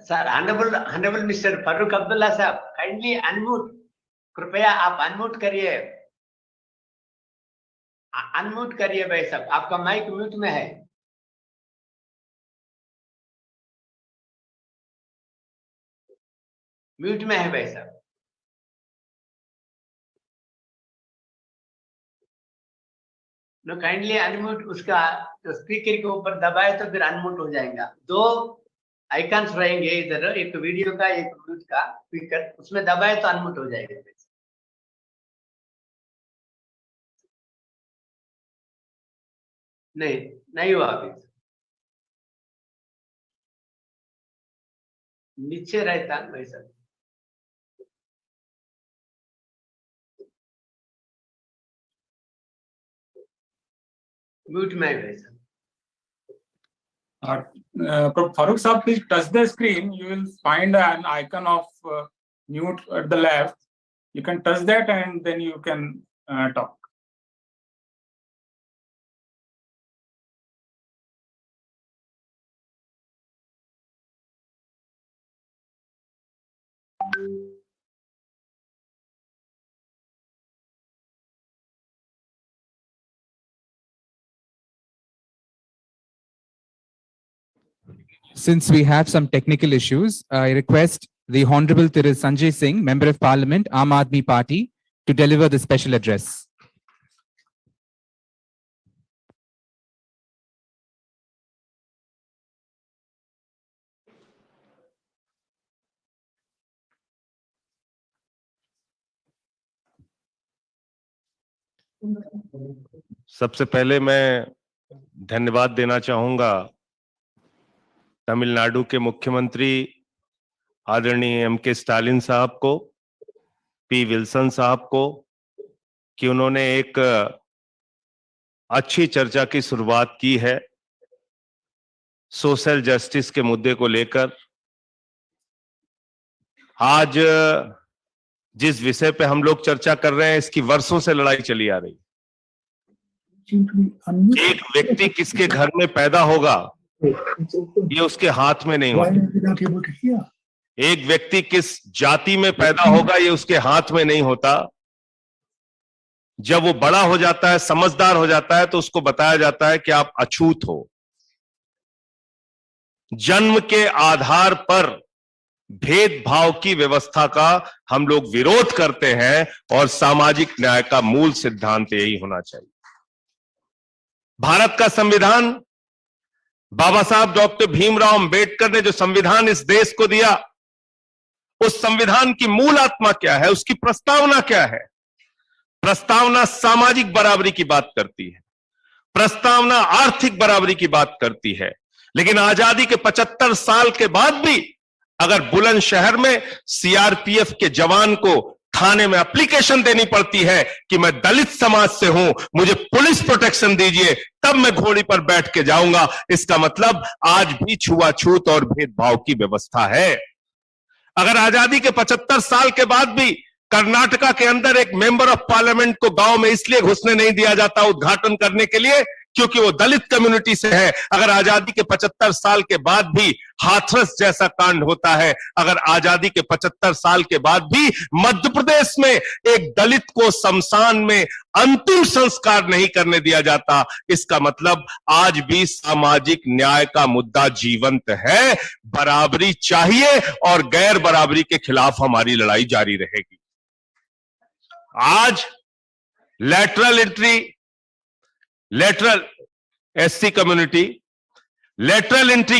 Sir, Honorable Mr. Farooq Abdullah साहब, kindly unmute. कृपया आप unmute करिए. Unmute करिए भाई साहब, आपका mic mute में है. म्यूट में है भाई साहब. No kindly unmute. उसका स्पीकर के ऊपर दबाए तो फिर अनम्यूट हो जाएगा. दो आइकन्स रहेंगे इधर, एक वीडियो का एक म्यूट का स्पीकर, उसमें दबाए तो अनम्यूट हो जाएगा. नहीं हुआ अभी. नीचे रहता भाई साहब. म्यूट में है भाई साहब. Farooq Sahab, please touch the screen. You will find an icon of mute at the left. You can touch that and then you can talk. Since we have some technical issues, I request the Honorable Thiru Sanjay Singh, Member of Parliament, Aam Aadmi Party, to deliver the special address. सबसे पहले मैं धन्यवाद देना चाहूंगा तमिलनाडु के मुख्यमंत्री आदरणीय MK. Stalin साहब को, पी. विल्सन साहब को, कि उन्होंने एक अच्छी चर्चा की शुरुआत की है सोशल जस्टिस के मुद्दे को लेकर. आज जिस विषय पे हम लोग चर्चा कर रहे हैं, इसकी वर्षों से लड़ाई चली आ रही है। एक व्यक्ति किसके घर में पैदा होगा, ये उसके हाथ में नहीं होता। एक व्यक्ति किस जाति में पैदा होगा, ये उसके हाथ में नहीं होता। जब वो बड़ा हो जाता है, समझदार हो जाता है, तो उसको बताया जाता है कि आप अछूत हो। जन्म के आधार पर भेदभाव की व्यवस्था का हम लोग विरोध करते हैं और सामाजिक न्याय का मूल सिद्धांत यही होना चाहिए। भारत का संविधान, बाबा साहब डॉक्टर भीमराव अंबेडकर ने जो संविधान इस देश को दिया, उस संविधान की मूल आत्मा क्या है, उसकी प्रस्तावना क्या है? प्रस्तावना सामाजिक बराबरी की बात करती है, प्रस्तावना आर्थिक बराबरी की बात करती है। लेकिन आजादी के 75 साल के बाद भी अगर बुलंदशहर में सीआरपीएफ के जवान को थाने में एप्लीकेशन देनी पड़ती है कि मैं दलित समाज से हूं, मुझे पुलिस प्रोटेक्शन दीजिए, तब मैं घोड़ी पर बैठ के जाऊंगा, इसका मतलब आज भी छुआछूत और भेदभाव की व्यवस्था है। अगर आजादी के 75 साल के बाद भी कर्नाटका के अंदर एक मेंबर ऑफ पार्लियामेंट को गांव में इसलिए घुसने नहीं दिया जाता उद्घाटन करने के लिए क्योंकि वो दलित कम्युनिटी से है, अगर आजादी के 75 साल के बाद भी हाथरस जैसा कांड होता है, अगर आजादी के 75 साल के बाद भी मध्य प्रदेश में एक दलित को शमशान में अंतिम संस्कार नहीं करने दिया जाता, इसका मतलब आज भी सामाजिक न्याय का मुद्दा जीवंत है। बराबरी चाहिए और गैर बराबरी के खिलाफ हमारी लड़ाई जारी रहेगी। आज lateral SC community lateral entry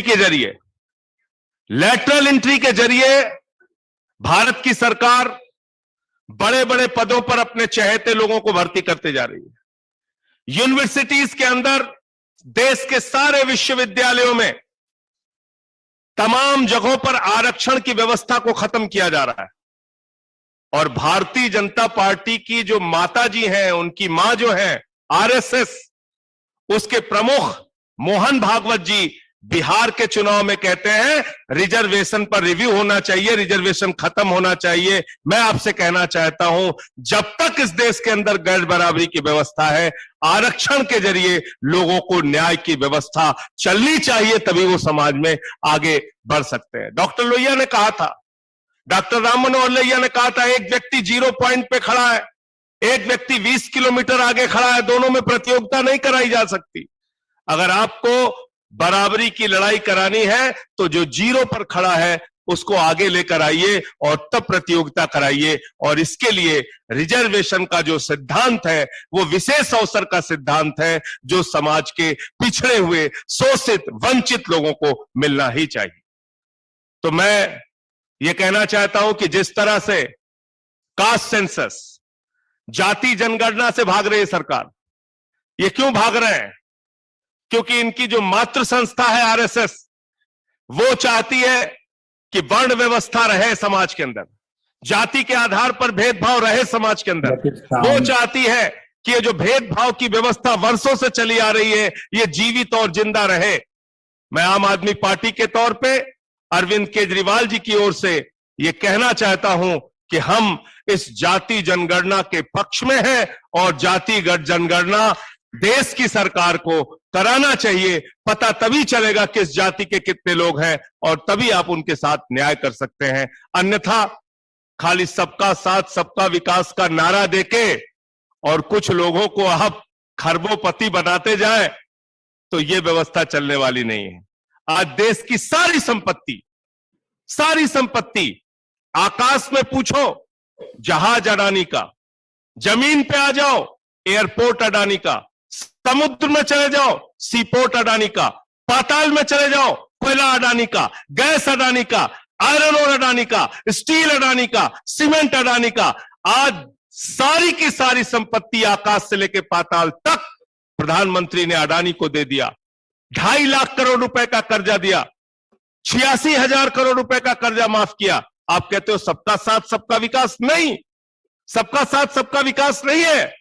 के जरिए भारत की सरकार बड़े बड़े पदों पर अपने चहेते लोगों को भर्ती करते जा रही है। यूनिवर्सिटीज के अंदर देश के सारे विश्वविद्यालयों में तमाम जगहों पर आरक्षण की व्यवस्था को खत्म किया जा रहा है। और भारतीय जनता पार्टी की जो माताजी हैं, उनकी मां जो है आरएसएस, उसके प्रमुख मोहन भागवत जी बिहार के चुनाव में कहते हैं रिजर्वेशन पर रिव्यू होना चाहिए, रिजर्वेशन खत्म होना चाहिए। मैं आपसे कहना चाहता हूं, जब तक इस देश के अंदर गैर बराबरी की व्यवस्था है, आरक्षण के जरिए लोगों को न्याय की व्यवस्था चलनी चाहिए, तभी वो समाज में आगे बढ़ सकते हैं। डॉक्टर लोहिया ने कहा था, डॉक्टर राम मनोहर लोहिया ने कहा था, एक व्यक्ति 0 पॉइंट पे खड़ा है, एक व्यक्ति 20 किलोमीटर आगे खड़ा है, दोनों में प्रतियोगिता नहीं कराई जा सकती। अगर आपको बराबरी की लड़ाई करानी है तो जो 0 पर खड़ा है उसको आगे लेकर आइए और तब प्रतियोगिता कराइए। और इसके लिए रिजर्वेशन का जो सिद्धांत है वो विशेष अवसर का सिद्धांत है, जो समाज के पिछड़े हुए, शोषित, वंचित लोगों को मिलना ही चाहिए। तो मैं ये कहना चाहता हूं कि जिस तरह से कास्ट सेंसस, जाति जनगणना से भाग रही है सरकार, ये क्यों भाग रहे हैं? क्योंकि इनकी जो मातृ संस्था है आरएसएस, वो चाहती है कि वर्ण व्यवस्था रहे समाज के अंदर, जाति के आधार पर भेदभाव रहे समाज के अंदर। वो चाहती है कि ये जो भेदभाव की व्यवस्था वर्षों से चली आ रही है, ये जीवित और जिंदा रहे। मैं आम आदमी पार्टी के तौर पे अरविंद केजरीवाल जी की ओर से ये कहना चाहता हूं कि हम इस जाति जनगणना के पक्ष में हैं और जातिगत जनगणना देश की सरकार को कराना चाहिए। पता तभी चलेगा किस जाति के कितने लोग हैं और तभी आप उनके साथ न्याय कर सकते हैं। अन्यथा खाली सबका साथ सबका विकास का नारा देके और कुछ लोगों को आप खरबोपति बनाते जाएं तो ये व्यवस्था चलने वाली नहीं है। आज देश की सारी संपत्ति आकाश में पूछो जहाज अडानी का, जमीन पे आ जाओ एयरपोर्ट अडानी का, समुद्र में चले जाओ सीपोर्ट अडानी का, पाताल में चले जाओ कोयला अडानी का, गैस अडानी का, आयरन ओर अडानी का, स्टील अडानी का, सीमेंट अडानी का। आज सारी की सारी संपत्ति आकाश से लेकर पाताल तक प्रधानमंत्री ने अडानी को दे दिया। 2.5 लाख करोड़ रुपए का कर्जा दिया, 86,000 करोड़ रुपए का कर्जा माफ किया। आप कहते हो सबका साथ सबका विकास? नहीं, सबका साथ सबका विकास नहीं है।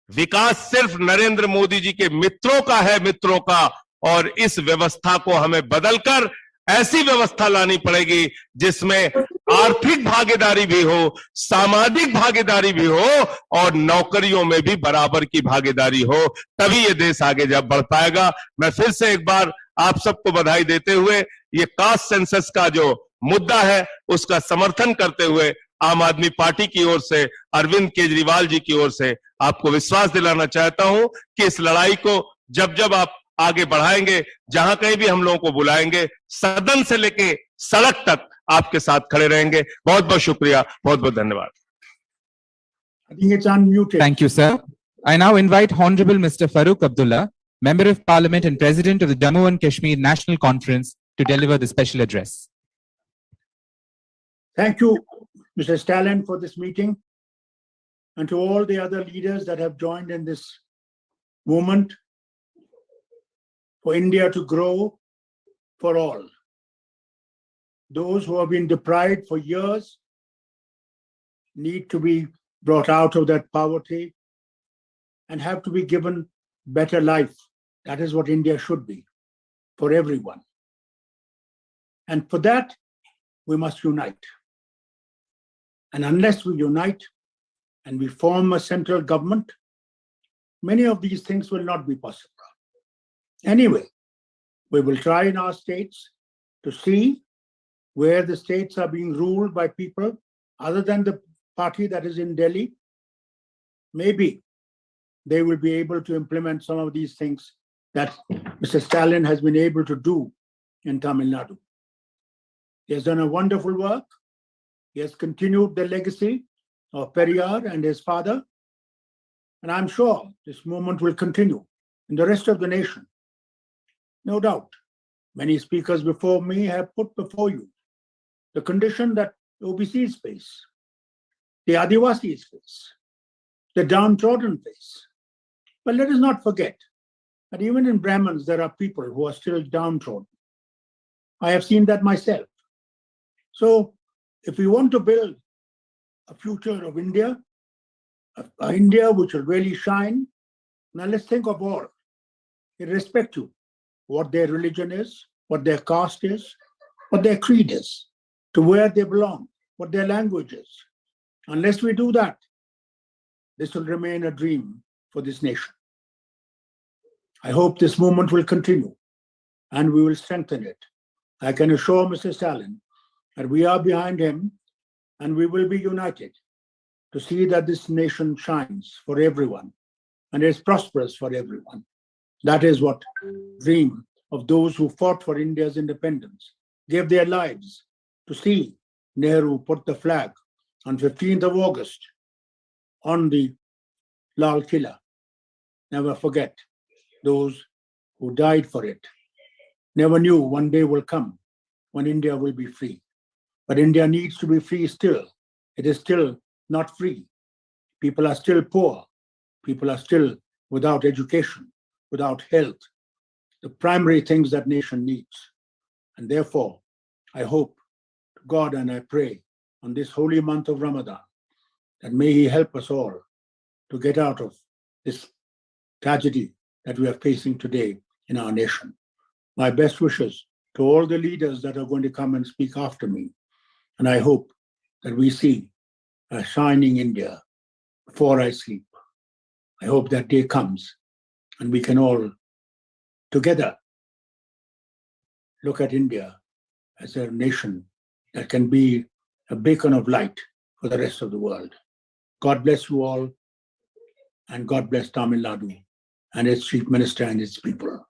विकास सिर्फ नरेंद्र मोदी जी के मित्रों का है, मित्रों का। और इस व्यवस्था को हमें बदलकर ऐसी व्यवस्था लानी पड़ेगी जिसमें आर्थिक भागीदारी भी हो, सामाजिक भागीदारी भी हो और नौकरियों में भी बराबर की भागीदारी हो, तभी ये देश आगे जब बढ़ पाएगा। मैं फिर से एक बार आप सबको बधाई देते हुए ये कास्ट सेंसस का जो मुद्दा है उसका समर्थन करते हुए आम आदमी पार्टी की ओर से, अरविंद केजरीवाल जी की ओर से आपको विश्वास दिलाना चाहता हूं कि इस लड़ाई को जब जब आप आगे बढ़ाएंगे, जहां कहीं भी हम लोगों को बुलाएंगे, सदन से लेके सड़क तक आपके साथ खड़े रहेंगे। बहुत बहुत शुक्रिया, बहुत बहुत धन्यवाद। I think it's unmuted. Thank you, sir. I now invite Honorable Mr. Farooq Abdullah, Member of Parliament and President of the Jammu and Kashmir National Conference, to deliver the special address. Thank you, Mr. Stalin, for this meeting, and to all the other leaders that have joined in this movement for India to grow for all. Those who have been deprived for years need to be brought out of that poverty and have to be given better life. That is what India should be for everyone. And for that, we must unite. And unless we unite and we form a central government, many of these things will not be possible. Anyway, we will try in our states to see where the states are being ruled by people other than the party that is in Delhi. Maybe they will be able to implement some of these things that Mr. Stalin has been able to do in Tamil Nadu. He has done a wonderful work. He has continued the legacy of Periyar and his father. And I'm sure this movement will continue in the rest of the nation. No doubt, many speakers before me have put before you the condition that OBCs face, the Adivasis face, the downtrodden face. But let us not forget that even in Brahmins, there are people who are still downtrodden. I have seen that myself. So if we want to build a future of India, a India which will really shine, now let's think of all, irrespective of what their religion is, what their caste is, what their creed is, to where they belong, what their language is. Unless we do that, this will remain a dream for this nation. I hope this movement will continue and we will strengthen it. I can assure Mr. Stalin that we are behind him and we will be united to see that this nation shines for everyone and is prosperous for everyone. That is what dream of those who fought for India's independence, gave their lives to see Nehru put the flag on 15th of August on the Lal Killa. Never forget those who died for it. Never knew one day will come when India will be free. But India needs to be free still. It is still not free. People are still poor. People are still without education, without health, the primary things that nation needs. And therefore, I hope to God and I pray on this holy month of Ramadan that may He help us all to get out of this tragedy that we are facing today in our nation. My best wishes to all the leaders that are going to come and speak after me. And I hope that we see a shining India before I sleep. I hope that day comes and we can all together look at India as a nation that can be a beacon of light for the rest of the world. God bless you all, and God bless Tamil Nadu and its chief minister and its people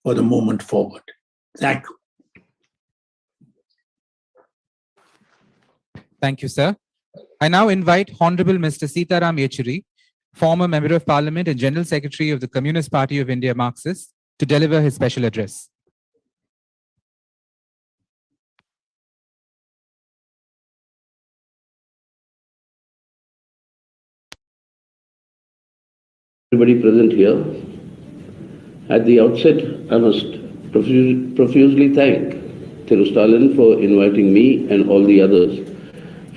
for the moment forward. Thank you. Thank you, sir. I now invite Honorable Mr. Sitaram Yechuri, former Member of Parliament and General Secretary of the Communist Party of India Marxist, to deliver his special address. Everybody present here. At the outset, I must profusely thank Thiru Stalin for inviting me and all the others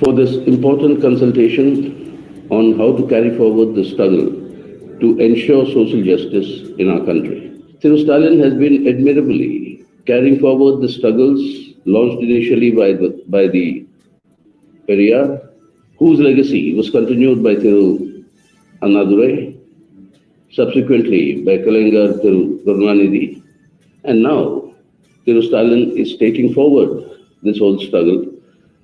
for this important consultation on how to carry forward the struggle to ensure social justice in our country. Thiru Stalin has been admirably carrying forward the struggles launched initially by the Periyar, whose legacy was continued by Thiru Annadurai, subsequently by Kalangar Thiru Karunanidhi, and now Thiru Stalin is taking forward this whole struggle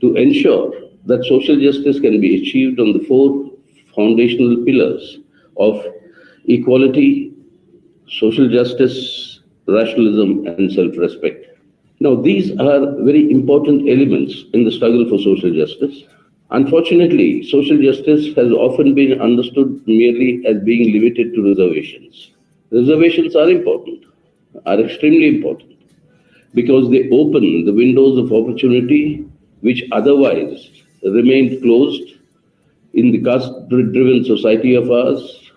to ensure that social justice can be achieved on the four foundational pillars of equality, social justice, rationalism, and self-respect. Now, these are very important elements in the struggle for social justice. Unfortunately, social justice has often been understood merely as being limited to reservations. Reservations are important, are extremely important, because they open the windows of opportunity which otherwise remained closed in the caste-driven society of ours,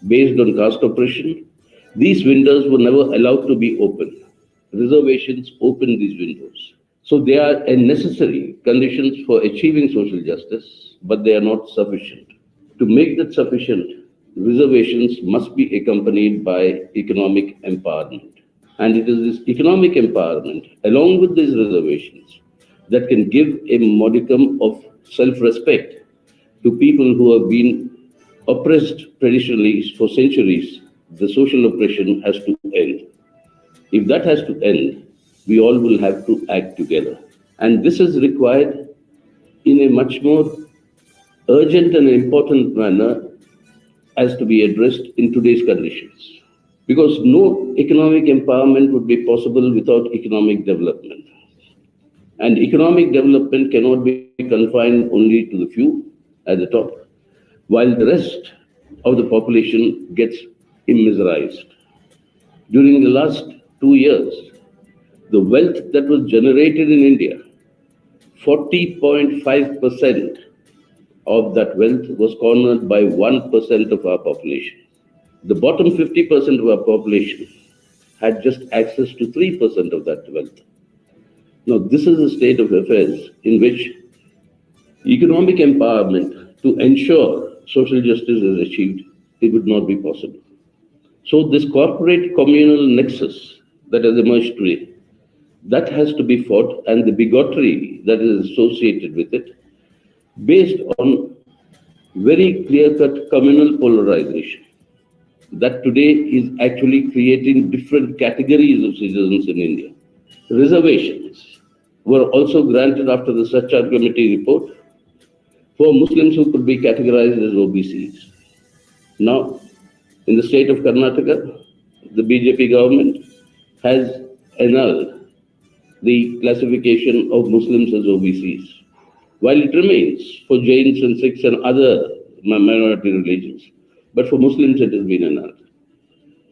based on caste oppression. These windows were never allowed to be open. Reservations open these windows. So they are a necessary conditions for achieving social justice, but they are not sufficient. To make that sufficient, reservations must be accompanied by economic empowerment. And it is this economic empowerment, along with these reservations, that can give a modicum of self-respect to people who have been oppressed traditionally for centuries. The social oppression has to end. If that has to end, we all will have to act together. And this is required in a much more urgent and important manner as to be addressed in today's conditions. Because no economic empowerment would be possible without economic development. And economic development cannot be confined only to the few at the top, while the rest of the population gets immiserized. During the last 2 years, the wealth that was generated in India, 40.5% of that wealth was cornered by 1% of our population. The bottom 50% of our population had just access to 3% of that wealth. Now, this is a state of affairs in which economic empowerment to ensure social justice is achieved, it would not be possible. So this corporate communal nexus that has emerged today, that has to be fought, and the bigotry that is associated with it, based on very clear-cut communal polarization, that today is actually creating different categories of citizens in India. Reservations were also granted after the Sachar Committee report for Muslims who could be categorized as OBCs. Now, in the state of Karnataka, the BJP government has annulled the classification of Muslims as OBCs, while it remains for Jains and Sikhs and other minority religions, but for Muslims it has been annulled.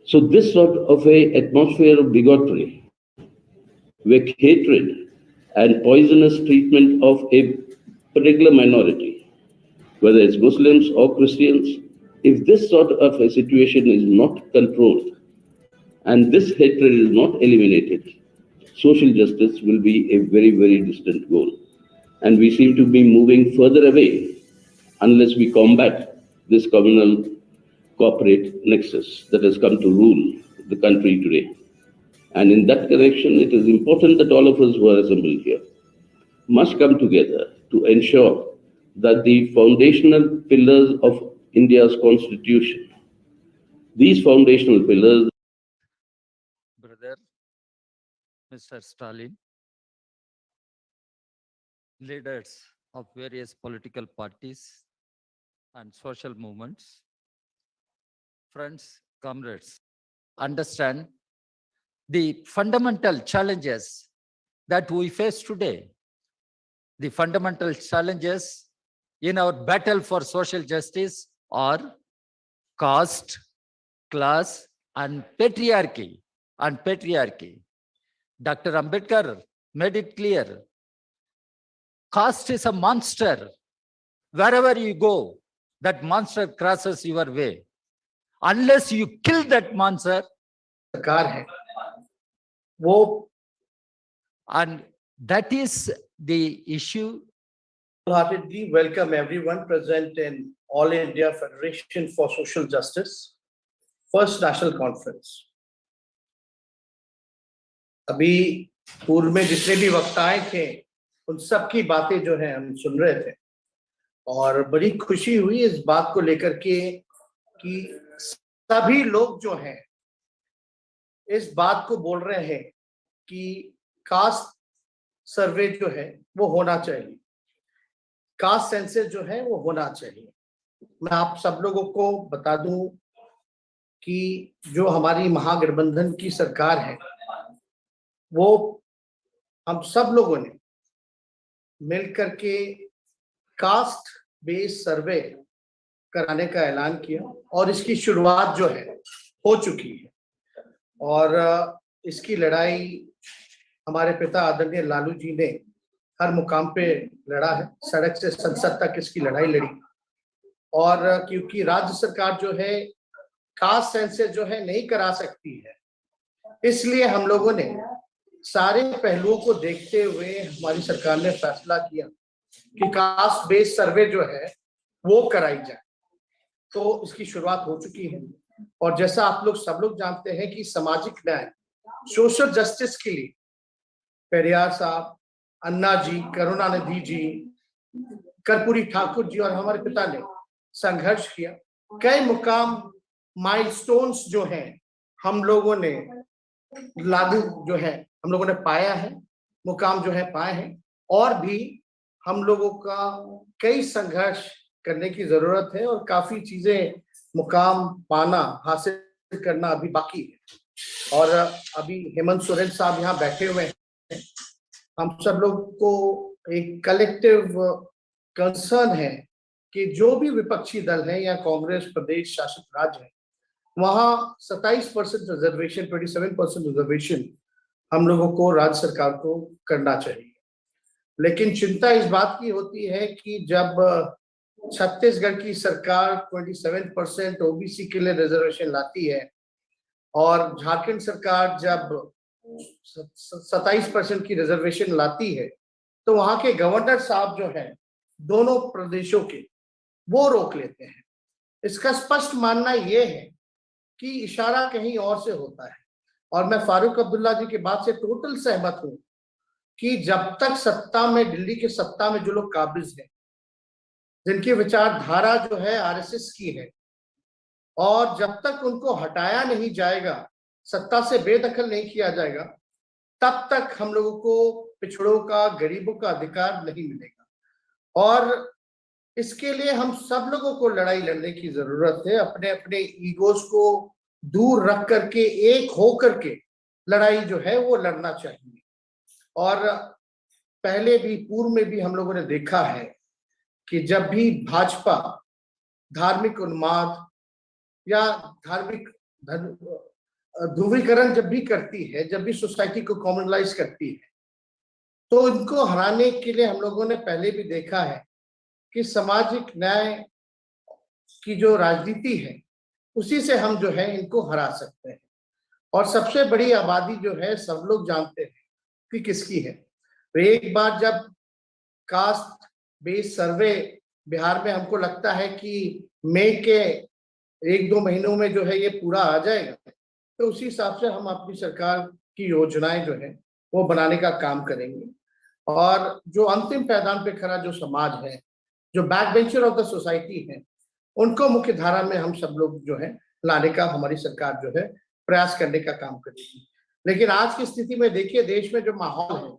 So this sort of an atmosphere of bigotry, where hatred and poisonous treatment of a particular minority, whether it's Muslims or Christians, if this sort of a situation is not controlled and this hatred is not eliminated, social justice will be a very, very distant goal. And we seem to be moving further away unless we combat this communal corporate nexus that has come to rule the country today. And in that connection, it is important that all of us who are assembled here must come together to ensure that the foundational pillars of India's constitution, these foundational pillars. Brother, Mr. Stalin, leaders of various political parties and social movements, friends, comrades, understand the fundamental challenges that we face today, the fundamental challenges in our battle for social justice are caste, class, and patriarchy. Dr. Ambedkar made it clear, caste is a monster. Wherever you go, that monster crosses your way. Unless you kill that monster, and that is the issue. Wholeheartedly welcome everyone present in All India Federation for Social Justice, First National Conference. अभी पूर्व में जितने भी वक्ताएं थे, उन सब की बातें जो हैं हम सुन रहे थे। और बड़ी खुशी हुई इस बात को लेकर के कि सभी लोग जो हैं इस बात को बोल रहे हैं कि कास्ट सर्वे जो है वो होना चाहिए, कास्ट सेंसस जो है वो होना चाहिए। मैं आप सब लोगों को बता दूं कि जो हमारी महागठबंधन की सरकार है वो हम सब लोगों ने मिलकर के कास्ट बेस्ड सर्वे कराने का ऐलान किया और इसकी शुरुआत जो है हो चुकी है। और इसकी लड़ाई हमारे पिता आदरणीय लालू जी ने हर मुकाम पे लड़ा है, सड़क से संसद तक इसकी लड़ाई लड़ी। और क्योंकि राज्य सरकार जो है कास्ट सेंसस जो है नहीं करा सकती है, इसलिए हम लोगों ने सारे पहलुओं को देखते हुए हमारी सरकार ने फैसला किया कि कास्ट बेस्ड सर्वे जो है वो कराई जाए। तो इसकी शुरुआत हो चुकी है और जैसा आप लोग सब लोग जानते हैं कि सामाजिक न्याय, सोशल जस्टिस के लिए पेरियार साहब, अन्ना जी, करुणानिधि जी, कर्पूरी ठाकुर जी और हमारे पिता ने संघर्ष किया। कई मुकाम माइलस्टोन्स जो हैं हम लोगों ने लागू जो है हम लोगों ने पाया है, मुकाम जो है पाए हैं, और भी हम लोगों का कई संघर्ष करने की जरूरत है और काफी चीजें मुकाम पाना हासिल करना अभी बाकी है। और अभी हेमंत सोरेन साहब यहाँ बैठे हुए हैं। हम सब लोग को एक कलेक्टिव कंसर्न है कि जो भी विपक्षी दल है या कांग्रेस प्रदेश शासित राज्य है वहां 27% रिजर्वेशन, 27% रिजर्वेशन हम लोगों को राज्य सरकार को करना चाहिए। लेकिन चिंता इस बात की होती है कि जब छत्तीसगढ़ की सरकार 27% ओबीसी के लिए रिजर्वेशन लाती है और झारखंड सरकार जब 27% की रिजर्वेशन लाती है तो वहां के गवर्नर साहब जो हैं दोनों प्रदेशों के वो रोक लेते हैं। इसका स्पष्ट मानना यह है कि इशारा कहीं और से होता है। और मैं फारूक अब्दुल्ला जी की बात से टोटल सहमत हूं कि जब तक सत्ता में, दिल्ली के सत्ता में जो लोग काबिज हैं, जिनकी विचारधारा जो है आरएसएस की है, और जब तक उनको हटाया नहीं जाएगा, सत्ता से बेदखल नहीं किया जाएगा, तब तक हम लोगों को पिछड़ों का, गरीबों का अधिकार नहीं मिलेगा। और इसके लिए हम सब लोगों को लड़ाई लड़ने की जरूरत है। अपने अपने ईगोस को दूर रख करके एक हो करके लड़ाई जो है वो लड़ना चाहिए। और पहले भी, पूर्व में भी हम लोगों ने देखा है कि जब भी भाजपा धार्मिक उन्माद या धार्मिक ध्रुवीकरण जब भी करती है, जब भी सोसाइटी को कॉमनलाइज करती है, तो इनको हराने के लिए हम लोगों ने पहले भी देखा है कि सामाजिक न्याय की जो राजनीति है उसी से हम जो है इनको हरा सकते हैं। और सबसे बड़ी आबादी जो है सब लोग जानते हैं कि किसकी है। तो एक बार जब कास्ट बेस्ड सर्वे बिहार में, हमको लगता है कि मई के 1-2 महीनों में जो है ये पूरा आ जाएगा, तो उसी हिसाब से हम अपनी सरकार की योजनाएं जो है वो बनाने का काम करेंगे। और जो अंतिम पैदान पे खड़ा जो समाज है, जो back bencher of the society है, उनको मुख्य धारा में हम सब लोग जो है लाने का हमारी सरकार जो है प्रयास करने का काम करेगी। लेकिन आज की स्थिति में देखिए, देश में जो माहौल है,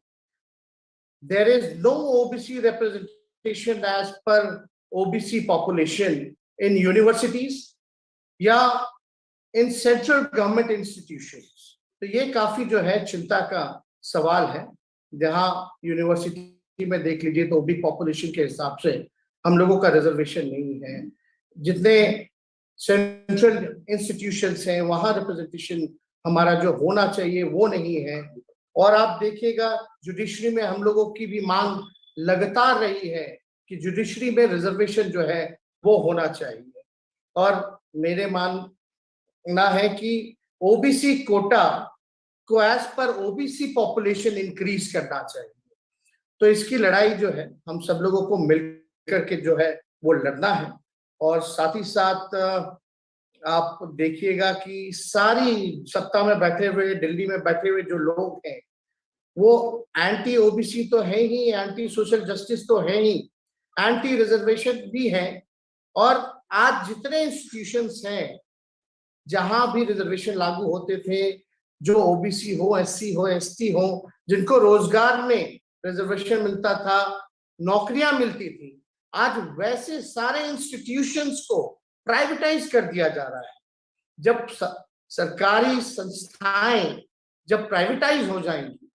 there is no OBC representation as per OBC population in universities या इन सेंट्रल गवर्नमेंट इंस्टीट्यूशंस। तो ये काफी जो है चिंता का सवाल है। जहां यूनिवर्सिटी में देख लीजिए तो ओबी पॉपुलेशन के हिसाब से हम लोगों का रिजर्वेशन नहीं है। जितने सेंट्रल इंस्टीट्यूशंस हैं वहां रिप्रेजेंटेशन हमारा जो होना चाहिए वो नहीं है। और आप देखिएगा जुडिशरी में हम लोगों की भी मांग लगातार रही है कि जुडिशरी में रिजर्वेशन जो है वो होना चाहिए। और मेरे मानना है कि ओबीसी कोटा को as per OBC population increase करना चाहिए। तो इसकी लड़ाई जो है हम सब लोगों को मिलकर के जो है वो लड़ना है। और साथ ही साथ आप देखिएगा कि सारी सत्ता में बैठे हुए, दिल्ली में बैठे हुए जो लोग हैं वो एंटी ओबीसी तो है ही, एंटी सोशल जस्टिस तो है ही, एंटी रिजर्वेशन भी हैं, और आज जितने इंस्टीट्यूशंस हैं जहां भी रिजर्वेशन लागू होते थे, जो ओबीसी हो, एससी हो, एसटी हो, जिनको रोजगार में रिजर्वेशन मिलता था, नौकरियां मिलती थी, आज वैसे सारे इंस्टीट्यूशंस को प्राइवेटाइज कर दिया जा रहा है। जब सरकारी संस्थाएं जब प्राइवेटाइज हो जाएंगी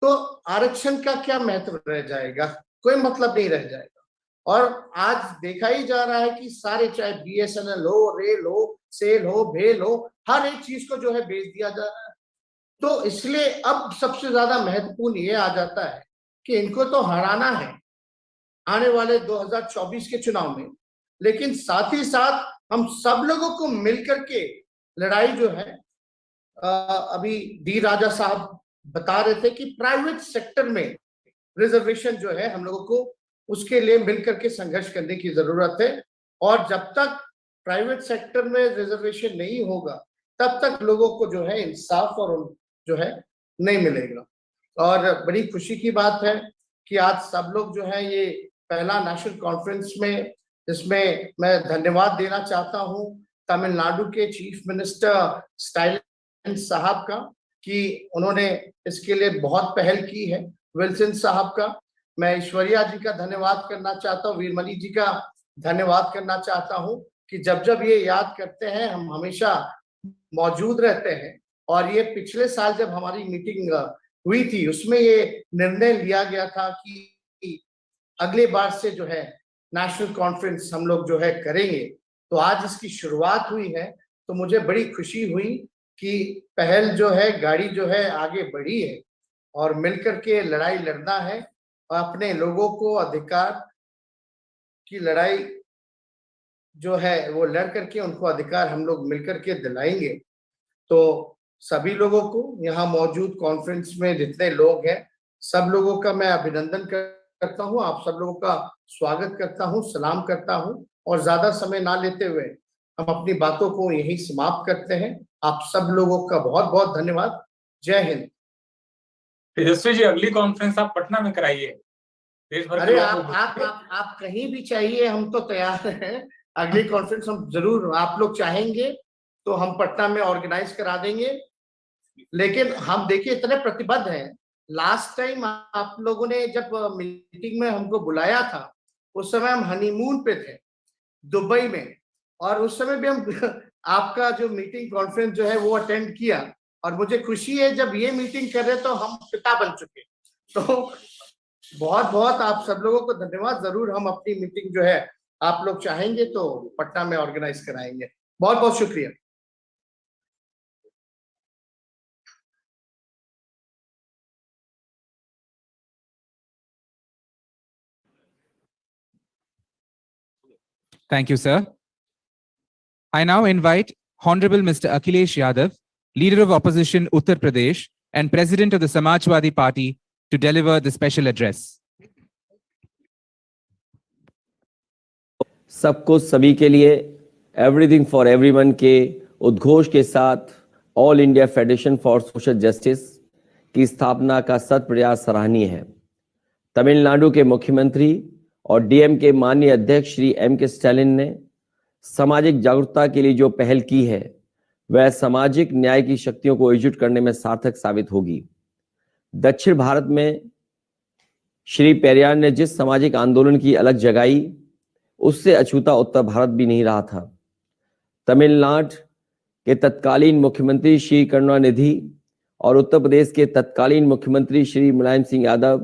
तो आरक्षण का क्या महत्व रह जाएगा? कोई मतलब नहीं रह जाएगा। और आज देखा ही जा रहा है कि सारे, चाहे बीएसएनएल हो, रेल हो, सेल हो, भेल हो, हर एक चीज को जो है बेच दिया जा रहा है। तो इसलिए अब सबसे ज्यादा महत्वपूर्ण ये आ जाता है कि इनको तो हराना है आने वाले 2024 के चुनाव में, लेकिन साथ ही साथ हम सब लोगों को मिलकर के लड़ाई जो है, अभी डी राजा साहब बता रहे थे कि प्राइवेट सेक्टर में रिजर्वेशन जो है हम लोगों को उसके लिए मिलकर के संघर्ष करने की जरूरत है। और जब तक प्राइवेट सेक्टर में रिजर्वेशन नहीं होगा तब तक लोगों को जो है इंसाफ और जो है नहीं मिलेगा। और बड़ी खुशी की बात है कि आज सब लोग जो है ये पहला नेशनल कॉन्फ्रेंस में, जिसमें मैं धन्यवाद देना चाहता हूँ तमिलनाडु के चीफ मिनिस्टर स्टालिन साहब का, कि उन्होंने इसके लिए बहुत पहल की है। विल्सन साहब का, मैं ऐश्वर्या जी का धन्यवाद करना चाहता हूँ, वीरमणि जी का धन्यवाद करना चाहता हूँ कि जब जब ये याद करते हैं हम हमेशा मौजूद रहते हैं। और ये पिछले साल जब हमारी मीटिंग हुई थी उसमें ये निर्णय लिया गया था कि अगले बार से जो है नेशनल कॉन्फ्रेंस हम लोग जो है करेंगे। तो आज इसकी शुरुआत हुई है, तो मुझे बड़ी खुशी हुई कि पहल जो है, गाड़ी जो है आगे बढ़ी है और मिलकर के लड़ाई लड़ना है और अपने लोगों को अधिकार की लड़ाई जो है वो लड़ करके उनको अधिकार हम लोग मिलकर के दिलाएंगे। तो सभी लोगों को, यहाँ मौजूद कॉन्फ्रेंस में जितने लोग हैं, सब लोगों का मैं अभिनंदन करता हूँ, आप सब लोगों का स्वागत करता हूँ, सलाम करता हूँ। और ज्यादा समय ना लेते हुए हम अपनी बातों को यहीं समाप्त करते हैं। आप सब लोगों का बहुत बहुत धन्यवाद। जय हिंद। तेजस्वी जी, अगली कॉन्फ्रेंस आप पटना में कराइए। देश भर के अरे लोगों को आप कहीं भी चाहिए, हम तो तैयार हैं। अगली कॉन्फ्रेंस हम जरूर, आप लोग चाहेंगे तो हम पटना में ऑर्गेनाइज करा देंगे। लेकिन हम देखिए इतने प्रतिबद्ध हैं। लास्ट टाइम आप लोगों ने जब मीटिंग में हमको बुलाया था उस समय हम हनीमून पे थे दुबई में, और उस समय भी हम आपका जो मीटिंग कॉन्फ्रेंस जो है वो अटेंड किया। और मुझे खुशी है जब ये मीटिंग कर रहे तो हम पिता बन चुके। तो बहुत बहुत आप सब लोगों को धन्यवाद। जरूर हम अपनी मीटिंग जो है आप लोग चाहेंगे तो पटना में ऑर्गेनाइज कराएंगे। बहुत बहुत शुक्रिया। Thank you, sir. I now invite Honorable Mr. Akhilesh Yadav, Leader of Opposition Uttar Pradesh and President of the Samajwadi Party, to deliver the special address. सबको सभी के लिए, एवरीथिंग फॉर एवरीवन के उद्घोष के साथ all India federation for social justice की स्थापना का सत प्रयास सराहनीय है। तमिलनाडु के मुख्यमंत्री और डीएम के माननीय अध्यक्ष श्री M.K. स्टालिन ने सामाजिक जागरूकता के लिए जो पहल की है वह सामाजिक न्याय की शक्तियों को एकजुट करने में सार्थक साबित होगी। दक्षिण भारत में श्री पेरियार ने जिस सामाजिक आंदोलन की अलग जगाई उससे अछूता उत्तर भारत भी नहीं रहा था। तमिलनाडु के तत्कालीन मुख्यमंत्री श्री करुणानिधि और उत्तर प्रदेश के तत्कालीन मुख्यमंत्री श्री मुलायम सिंह यादव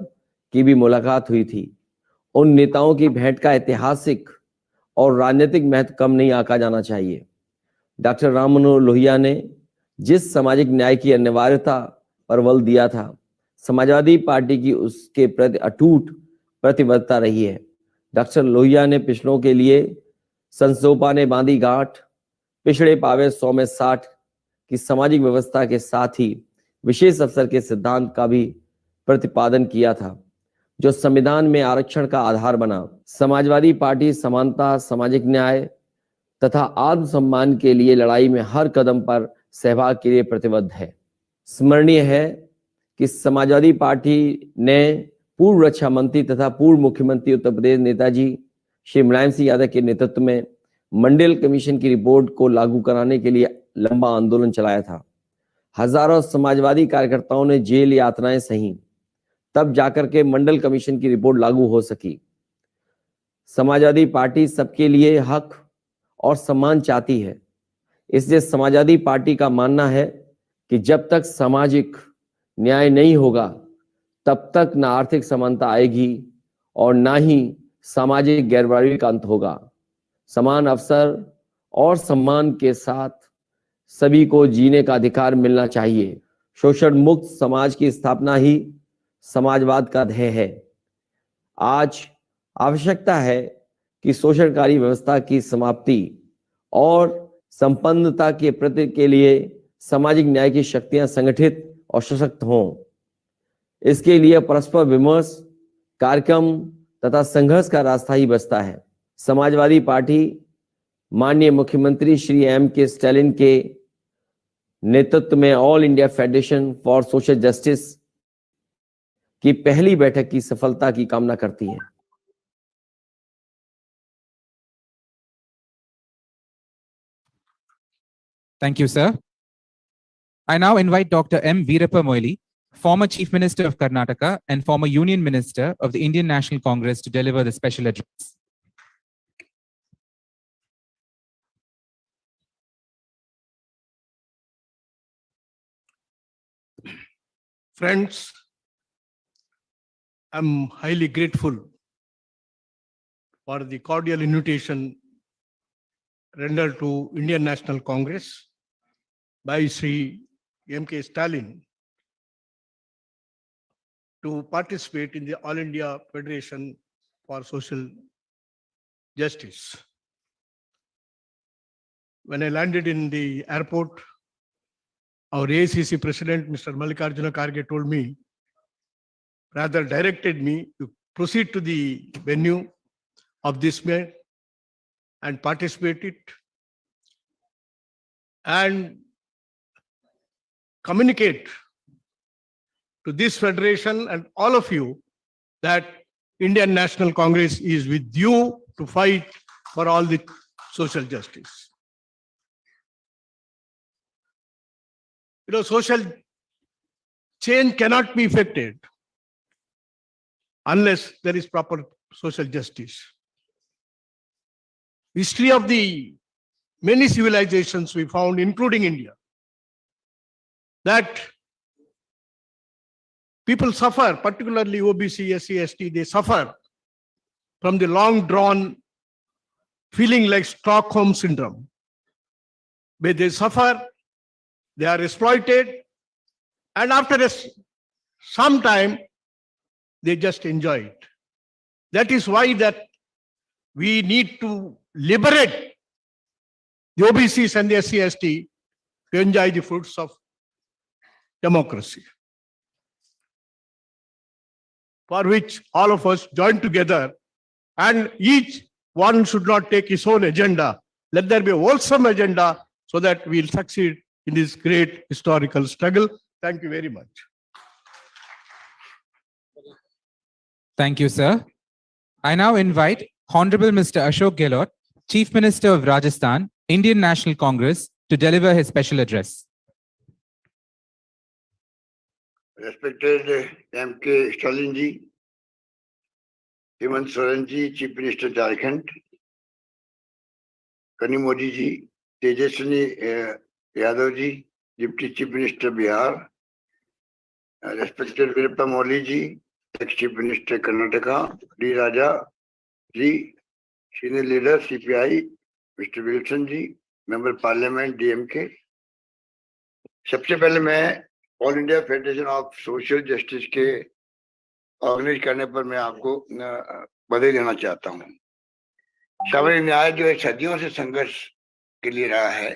की भी मुलाकात हुई थी। उन नेताओं की भेंट का ऐतिहासिक और राजनीतिक महत्व कम नहीं आंका जाना चाहिए। डॉक्टर राम मनोहर लोहिया ने जिस सामाजिक न्याय की अनिवार्यता पर बल दिया था, समाजवादी पार्टी की उसके प्रति अटूट प्रतिबद्धता रही है। डॉक्टर लोहिया ने पिछड़ों के लिए संसोपा ने बांधी गांठ, पिछड़े पावे 100 में 60 की सामाजिक व्यवस्था के साथ ही विशेष अवसर के सिद्धांत का भी प्रतिपादन किया था, जो संविधान में आरक्षण का आधार बना। समाजवादी पार्टी समानता, सामाजिक न्याय तथा आत्मसम्मान के लिए लड़ाई में हर कदम पर सहभाग के लिए प्रतिबद्ध है। स्मरणीय है कि समाजवादी पार्टी ने पूर्व रक्षा मंत्री तथा पूर्व मुख्यमंत्री उत्तर प्रदेश नेताजी श्री मुलायम सिंह यादव के नेतृत्व में मंडल कमीशन की रिपोर्ट को लागू कराने के लिए लंबा आंदोलन चलाया था। हजारों समाजवादी कार्यकर्ताओं ने जेल यातनाएं सही, तब जाकर के मंडल कमीशन की रिपोर्ट लागू हो सकी। समाजवादी पार्टी सबके लिए हक और सम्मान चाहती है, इसलिए समाजवादी पार्टी का मानना है कि जब तक सामाजिक न्याय नहीं होगा तब तक न आर्थिक समानता आएगी और ना ही सामाजिक गैरबराबरी का अंत होगा। समान अवसर और सम्मान के साथ सभी को जीने का अधिकार मिलना चाहिए। शोषण मुक्त समाज की स्थापना ही समाजवाद का ध्येय है। आज आवश्यकता है कि शोषणकारी व्यवस्था की समाप्ति और संपन्नता के प्रति के लिए सामाजिक न्याय की शक्तियां संगठित और सशक्त हों। इसके लिए परस्पर विमर्श, कार्यक्रम तथा संघर्ष का रास्ता ही बचता है। समाजवादी पार्टी माननीय मुख्यमंत्री श्री M.K. स्टालिन के नेतृत्व में all India federation for social justice की पहली बैठक की सफलता की कामना करती है। Thank you, sir. I now invite Dr. M. Veerappa Moily, former Chief Minister of Karnataka and former Union Minister of the Indian National Congress, to deliver the special address. Friends, I'm highly grateful for the cordial invitation rendered to Indian National Congress by Sri M.K. Stalin to participate in the All India Federation for Social Justice. When I landed in the airport, our AICC President, Mr. Mallikarjuna Kharge, told me, rather directed me to proceed to the venue of this meeting and participate it and communicate to this federation and all of you that Indian National Congress is with you to fight for all the social justice. You know, social change cannot be effected unless there is proper social justice. History of the many civilizations we found, including India, that people suffer, particularly OBC, SC, ST, they suffer from the long drawn feeling like Stockholm syndrome, where they suffer, they are exploited, and after some time, they just enjoy it. That is why that we need to liberate the OBCs and the SC, ST to enjoy the fruits of democracy, for which all of us join together, and each one should not take his own agenda. Let there be a wholesome agenda so that we'll succeed in this great historical struggle. Thank you very much. Thank you, sir. I now invite Honorable Mr. Ashok Gehlot, Chief Minister of Rajasthan, Indian National Congress, to deliver his special address. Respected M.K. Stalin ji, Hemant Soren ji, Chief Minister Jharkhand, Kani Modi ji, Tejaswini Yadav ji, Deputy Chief Minister Bihar, respected Veerappa Moily ji, ex-Chief Minister Karnataka, D. Raja ji, Senior Leader CPI, Mr. Wilson ji, Member Parliament DMK. सबसे पहले मैं all India federation of social justice के organise करने पर मैं आपको बधाई देना चाहता हूँ। सामाजिक न्याय जो है सदियों से संघर्ष के लिए रहा है,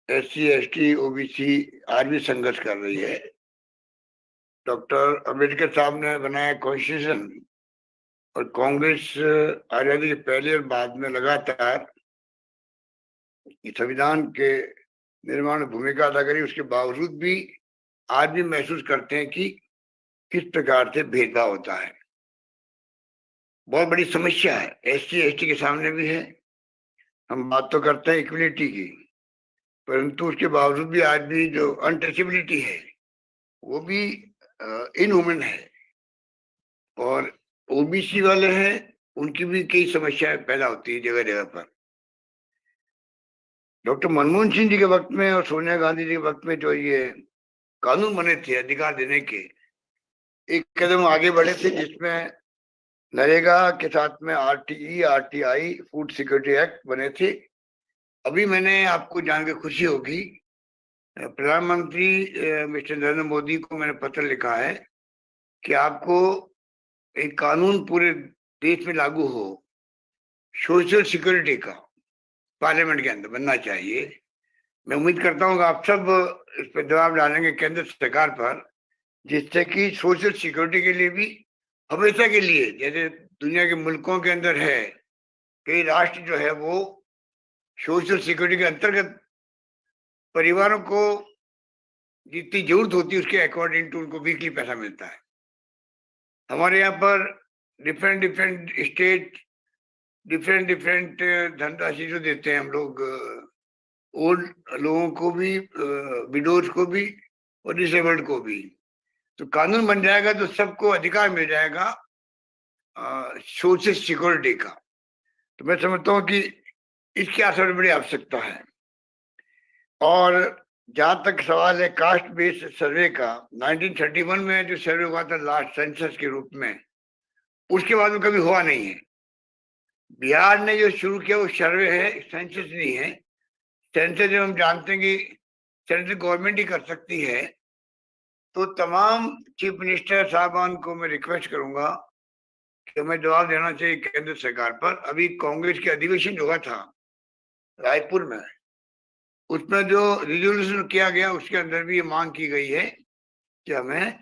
SC, ST, OBC आज भी संघर्ष कर रही है। डॉक्टर अंबेडकर साहब ने बनाया कॉन्स्टिट्यूशन और कांग्रेस आजादी के पहले और बाद में लगातार संविधान के निर्माण में भूमिका अदा करी। उसके बावजूद भी आज भी महसूस करते हैं कि किस प्रकार से भेदभाव होता है। बहुत बड़ी समस्या है, एससी एसटी के सामने भी है। हम बात तो करते हैं इक्वलिटी की, परंतु उसके बावजूद भी आज भी जो अनटचेबिलिटी है वो भी इनह्यूमन है। और ओबीसी वाले हैं, उनकी भी कई समस्याएं पैदा होती है जगह जगह पर। डॉक्टर मनमोहन सिंह जी के वक्त में और सोनिया गांधी जी के वक्त में जो ये कानून बने थे अधिकार देने के, एक कदम आगे बढ़े थे, जिसमें नरेगा के साथ में RTE, RTI, food security act बने थे। अभी मैंने आपको जान के खुशी होगी, प्रधानमंत्री मिस्टर नरेंद्र मोदी को मैंने पत्र लिखा है कि आपको एक कानून पूरे देश में लागू हो सोशल सिक्योरिटी का, पार्लियामेंट के अंदर बनना चाहिए। मैं उम्मीद करता हूँ कि आप सब इस पर दबाव डालेंगे केंद्र सरकार पर, जिससे कि सोशल सिक्योरिटी के लिए भी हमेशा के लिए, जैसे दुनिया के मुल्कों के अंदर है, कई राष्ट्र जो है वो सोशल सिक्योरिटी के अंतर्गत परिवारों को जितनी जरूरत होती है उसके अकॉर्डिंग टू उनको वीकली पैसा मिलता है। हमारे यहाँ पर डिफरेंट डिफरेंट स्टेट डिफरेंट धनराशि जो देते हैं हम लोग, ओल्ड लोगों को भी, विडोज को भी और डिसेबल्ड को भी। तो कानून बन जाएगा तो सबको अधिकार मिल जाएगा सोशल सिक्योरिटी का। तो मैं समझता हूँ कि इसकी सबसे बड़ी आवश्यकता है। और जहां तक सवाल है कास्ट बेस्ड सर्वे का, 1931 में जो सर्वे हुआ था लास्ट सेंसस के रूप में, उसके बाद में कभी हुआ नहीं है। बिहार ने जो शुरू किया वो सर्वे है, सेंसस नहीं है। सेंसस जब हम जानते हैं कि सेंट्रल गवर्नमेंट ही कर सकती है, तो तमाम चीफ मिनिस्टर साहबान को मैं रिक्वेस्ट करूंगा कि हमें जवाब देना चाहिए केंद्र सरकार पर। अभी कांग्रेस के अधिवेशन हुआ था रायपुर में, उसमें जो रिजोल्यूशन किया गया उसके अंदर भी ये मांग की गई है कि हमें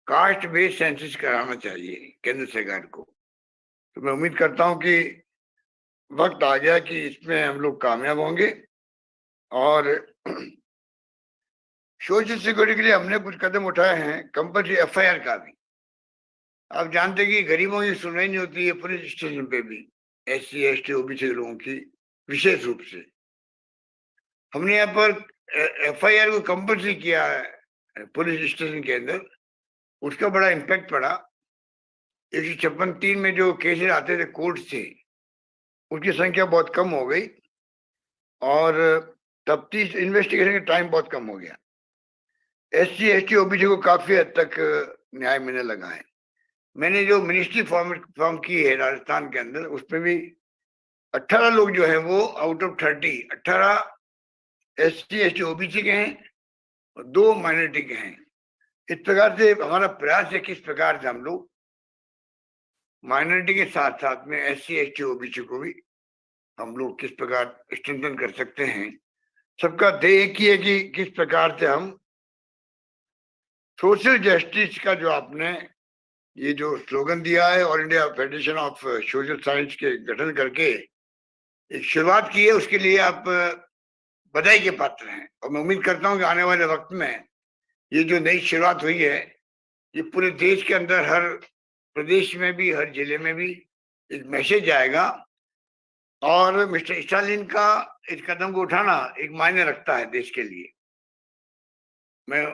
कास्ट बेस्ड सेंसस कराना चाहिए केंद्र सरकार को। तो मैं उम्मीद करता हूं कि वक्त आ गया कि इसमें हम लोग कामयाब होंगे। और सोशल सिक्योरिटी के लिए हमने कुछ कदम उठाए हैं, कंपल्सरी एफआईआर का भी। आप जानते हैं कि गरीबों की सुनवाई नहीं होती है पुलिस स्टेशन पे भी, एससी एसटी ओबीसी लोगों की विशेष रूप से। हमने यहाँ पर एफआईआर को कंपल्सरी किया है पुलिस स्टेशन के अंदर, उसका बड़ा इम्पैक्ट पड़ा। 156(3) में जो केसेस आते थे कोर्ट से, उसकी संख्या बहुत कम हो गई और तफ्तीश इन्वेस्टिगेशन का टाइम बहुत कम हो गया। एससी एसटी ओबीसी को काफी हद तक न्याय मिलने लगा है। मैंने जो मिनिस्ट्री फॉर्म की है राजस्थान के अंदर, उसमें भी 18 लोग जो है वो out of 30, 18 SC ST OBC के हैं और 2 माइनॉरिटी के हैं। इस प्रकार से हमारा प्रयास है किस प्रकार से हम लोग माइनॉरिटी के साथ साथ में एससी एसटी ओबीसी को भी हम लोग किस प्रकार स्ट्रेंथन कर सकते हैं। सबका ध्येय एक ही है कि किस प्रकार से हम सोशल जस्टिस का जो आपने ये जो स्लोगन दिया है, all India federation of social science के गठन करके एक शुरुआत की है, उसके लिए आप बधाई के पात्र हैं। और मैं उम्मीद करता हूं कि आने वाले वक्त में ये जो नई शुरुआत हुई है, ये पूरे देश के अंदर हर प्रदेश में भी, हर जिले में भी एक मैसेज आएगा। और मिस्टर स्टालिन का इस कदम को उठाना एक मायने रखता है देश के लिए। मैं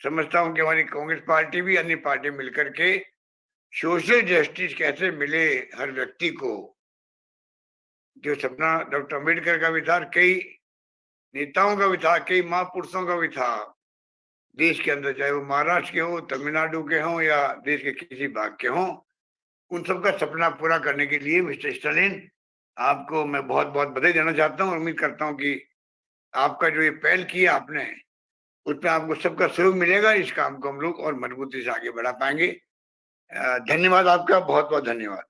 समझता हूं कि हमारी कांग्रेस पार्टी भी, अन्य पार्टी मिलकर के सोशल जस्टिस कैसे मिले हर व्यक्ति को, जो सपना डॉक्टर अम्बेडकर का भी था, कई नेताओं का भी था, कई महापुरुषों का भी था देश के अंदर, चाहे वो महाराष्ट्र के हो, तमिलनाडु के हों या देश के किसी भाग के हों, उन सबका सपना पूरा करने के लिए मिस्टर स्टालिन, आपको मैं बहुत बहुत बधाई देना चाहता हूँ। उम्मीद करता हूँ कि आपका जो ये पहल किया आपने, उसमें आपको सबका सहयोग मिलेगा। इस काम को हम लोग और मजबूती से आगे बढ़ा पाएंगे। धन्यवाद आपका, बहुत बहुत धन्यवाद।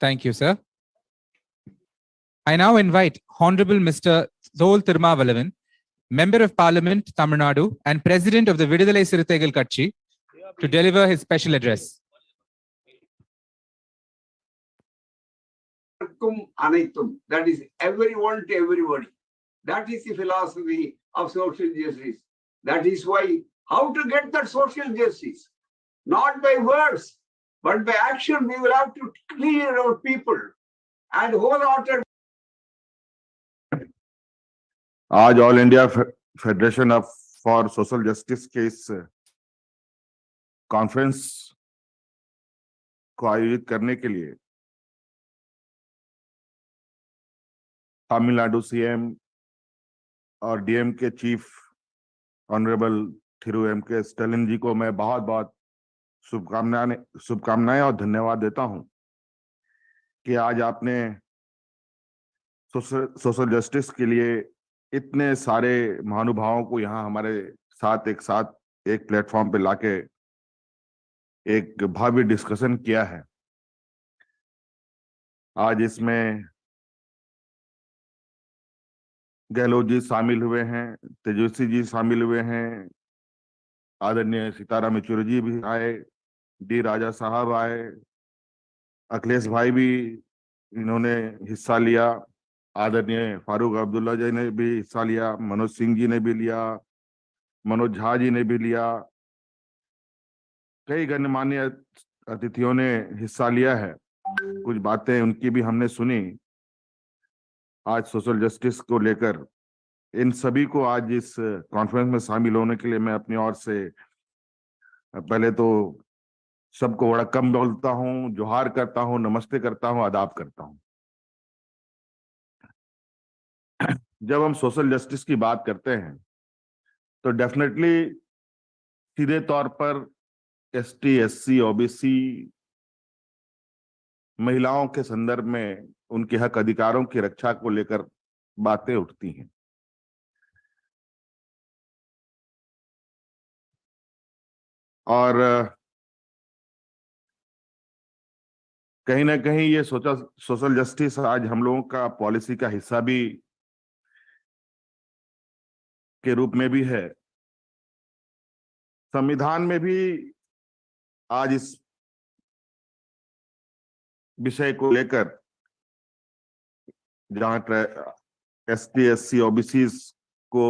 Thank you, sir. I now invite Honorable Mr. Zol Tirumavalavan Member of Parliament, Tamil Nadu, and President of the Vidudalai Sirutaigal Katchi, to deliver his special address. That is everyone to everybody. That is the philosophy of social justice. That is why, how to get that social justice? Not by words, but by action. We will have to clear our people and wholehearted. आज all India federation of for social justice के इस conference को आयोजित करने के लिए Tamil Nadu CM और DMK chief honourable Thiru MK. Stalin ji को मैं बहुत बहुत शुभकामनाएं और धन्यवाद देता हूं कि आज आपने सोशल जस्टिस के लिए इतने सारे महानुभावों को यहाँ हमारे साथ एक प्लेटफॉर्म पे लाके एक भव्य डिस्कशन किया है। आज इसमें गहलोत जी शामिल हुए हैं, तेजस्वी जी शामिल हुए हैं, आदरणीय सीताराम येचुरी जी भी आए, डी राजा साहब आए, अखिलेश भाई भी इन्होंने हिस्सा लिया, आदरणीय फारूक अब्दुल्ला जी ने भी हिस्सा लिया, मनोज सिंह जी ने भी लिया, मनोज झा जी ने भी लिया, कई गणमान्य अतिथियों ने हिस्सा लिया है। कुछ बातें उनकी भी हमने सुनी। आज सोशल जस्टिस को लेकर इन सभी को आज इस कॉन्फ्रेंस में शामिल होने के लिए मैं अपनी ओर से पहले तो सबको वड़क्कम बोलता हूँ, जोहार करता हूँ, नमस्ते करता हूँ, आदाब करता हूँ। जब हम सोशल जस्टिस की बात करते हैं तो डेफिनेटली सीधे तौर पर एसटी, एससी, ओबीसी महिलाओं के संदर्भ में उनके हक अधिकारों की रक्षा को लेकर बातें उठती हैं। और कहीं ना कहीं ये सोशल जस्टिस आज हम लोगों का पॉलिसी का हिस्सा भी के रूप में भी है। संविधान में भी आज इस विषय को लेकर जहां एसटी, एससी, ओबीसी को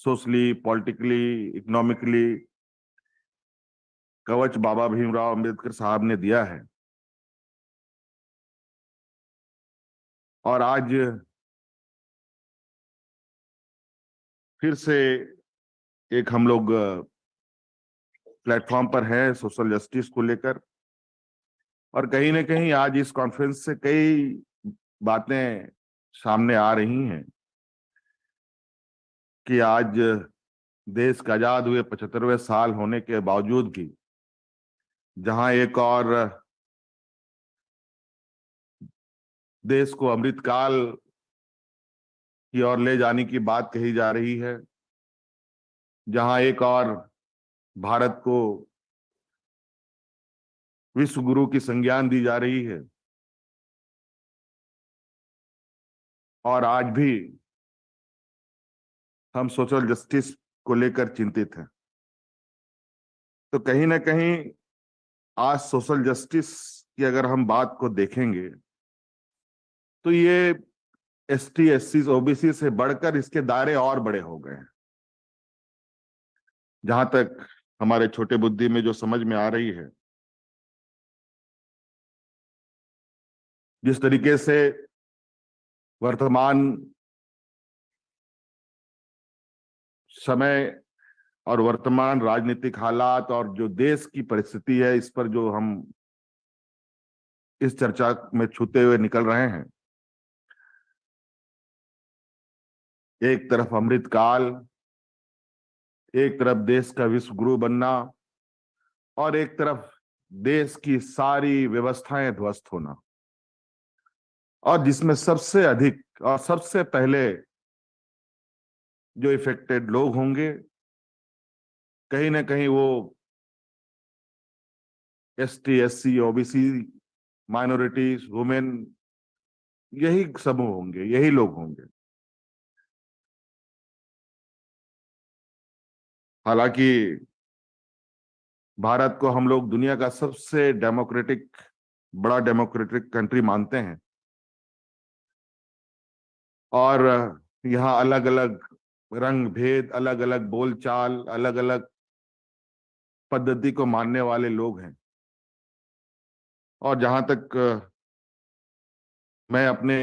सोशली, पॉलिटिकली, इकोनॉमिकली कवच बाबा भीमराव अंबेडकर साहब ने दिया है। और आज फिर से एक हम लोग प्लेटफॉर्म पर हैं सोशल जस्टिस को लेकर, और कहीं ना कहीं आज इस कॉन्फ्रेंस से कई बातें सामने आ रही हैं कि आज देश का आजाद हुए 75वें साल होने के बावजूद भी जहां एक और देश को अमृतकाल की ओर ले जाने की बात कही जा रही है, जहां एक और भारत को विश्व गुरु की संज्ञान दी जा रही है, और आज भी हम सोशल जस्टिस को लेकर चिंतित हैं। तो कहीं ना कहीं आज सोशल जस्टिस की अगर हम बात को देखेंगे तो ये एसटी, एससी, ओबीसी से बढ़कर इसके दायरे और बड़े हो गए हैं। जहां तक हमारे छोटे बुद्धि में जो समझ में आ रही है, जिस तरीके से वर्तमान समय और वर्तमान राजनीतिक हालात और जो देश की परिस्थिति है, इस पर जो हम इस चर्चा में छूते हुए निकल रहे हैं, एक तरफ अमृतकाल, एक तरफ देश का विश्व गुरु बनना, और एक तरफ देश की सारी व्यवस्थाएं ध्वस्त होना, और जिसमें सबसे अधिक और सबसे पहले जो इफेक्टेड लोग होंगे, कहीं ना कहीं वो ST, SC, OBC, minorities, women, यही समूह होंगे, यही लोग होंगे। हालांकि भारत को हम लोग दुनिया का सबसे बड़ा डेमोक्रेटिक कंट्री मानते हैं, और यहाँ अलग अलग रंग भेद, अलग अलग बोलचाल, अलग अलग पद्धति को मानने वाले लोग हैं। और जहां तक मैं अपने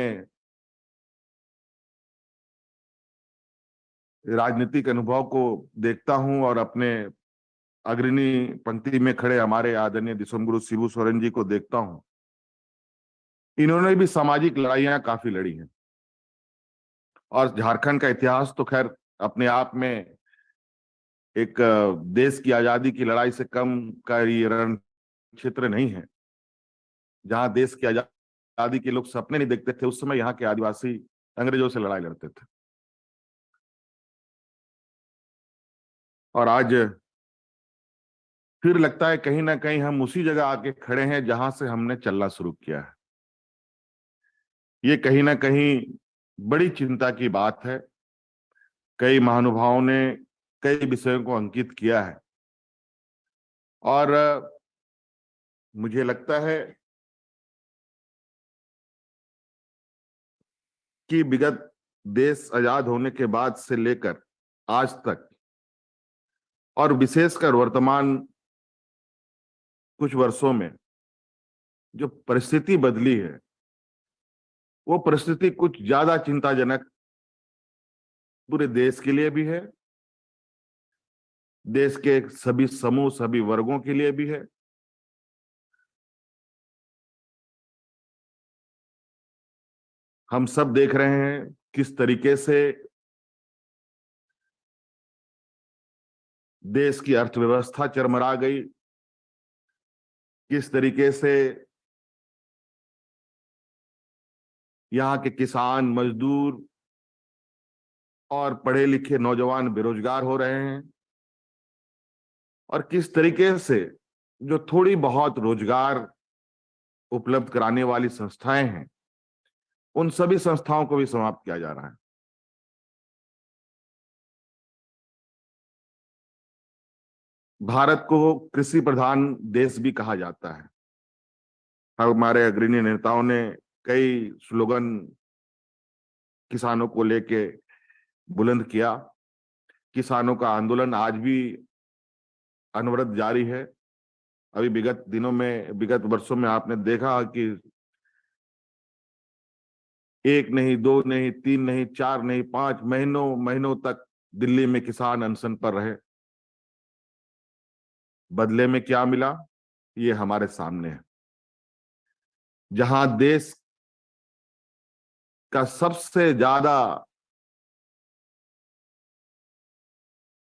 राजनीतिक अनुभव को देखता हूं और अपने अग्रणी पंक्ति में खड़े हमारे आदरणीय दिसोमगुरु शिबू सोरेन जी को देखता हूं, इन्होंने भी सामाजिक लड़ाइयां काफी लड़ी हैं। और झारखंड का इतिहास तो खैर अपने आप में एक देश की आजादी की लड़ाई से कम का ये रण क्षेत्र नहीं है। जहां देश की आजादी के लोग सपने नहीं देखते थे, उस समय यहाँ के आदिवासी अंग्रेजों से लड़ाई लड़ते थे। और आज फिर लगता है कहीं ना कहीं हम उसी जगह आके खड़े हैं जहां से हमने चलना शुरू किया है। ये कहीं ना कहीं बड़ी चिंता की बात है। कई महानुभावों ने कई विषयों को अंकित किया है, और मुझे लगता है कि विगत देश आजाद होने के बाद से लेकर आज तक, और विशेषकर वर्तमान कुछ वर्षों में जो परिस्थिति बदली है, वो परिस्थिति कुछ ज्यादा चिंताजनक पूरे देश के लिए भी है, देश के सभी समूह, सभी वर्गों के लिए भी है। हम सब देख रहे हैं किस तरीके से देश की अर्थव्यवस्था चरमरा गई, किस तरीके से यहाँ के किसान, मजदूर और पढ़े लिखे नौजवान बेरोजगार हो रहे हैं, और किस तरीके से जो थोड़ी बहुत रोजगार उपलब्ध कराने वाली संस्थाएं हैं, उन सभी संस्थाओं को भी समाप्त किया जा रहा है। भारत को कृषि प्रधान देश भी कहा जाता है। हमारे अग्रणी नेताओं ने कई स्लोगन किसानों को लेके बुलंद किया। किसानों का आंदोलन आज भी अनवरत जारी है। अभी विगत वर्षों में आपने देखा कि 1 नहीं, 2 नहीं, 3 नहीं, 4 नहीं, 5 महीनों तक दिल्ली में किसान अनशन पर रहे। बदले में क्या मिला, ये हमारे सामने है। जहां देश का सबसे ज्यादा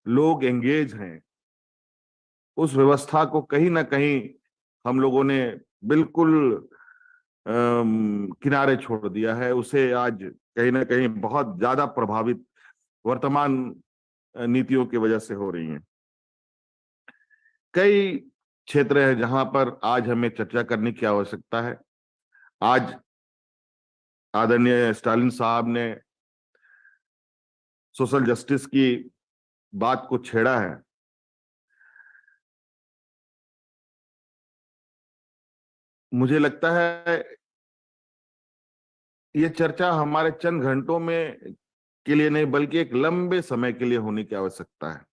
लोग एंगेज हैं, उस व्यवस्था को कहीं ना कहीं हम लोगों ने बिल्कुल किनारे छोड़ दिया है। उसे आज कहीं ना कहीं बहुत ज्यादा प्रभावित वर्तमान नीतियों की वजह से हो रही हैं। कई क्षेत्र हैं जहां पर आज हमें चर्चा करने की आवश्यकता है। आज आदरणीय स्टालिन साहब ने सोशल जस्टिस की बात को छेड़ा है। मुझे लगता है ये चर्चा हमारे चंद घंटों में के लिए नहीं, बल्कि एक लंबे समय के लिए होने की आवश्यकता है।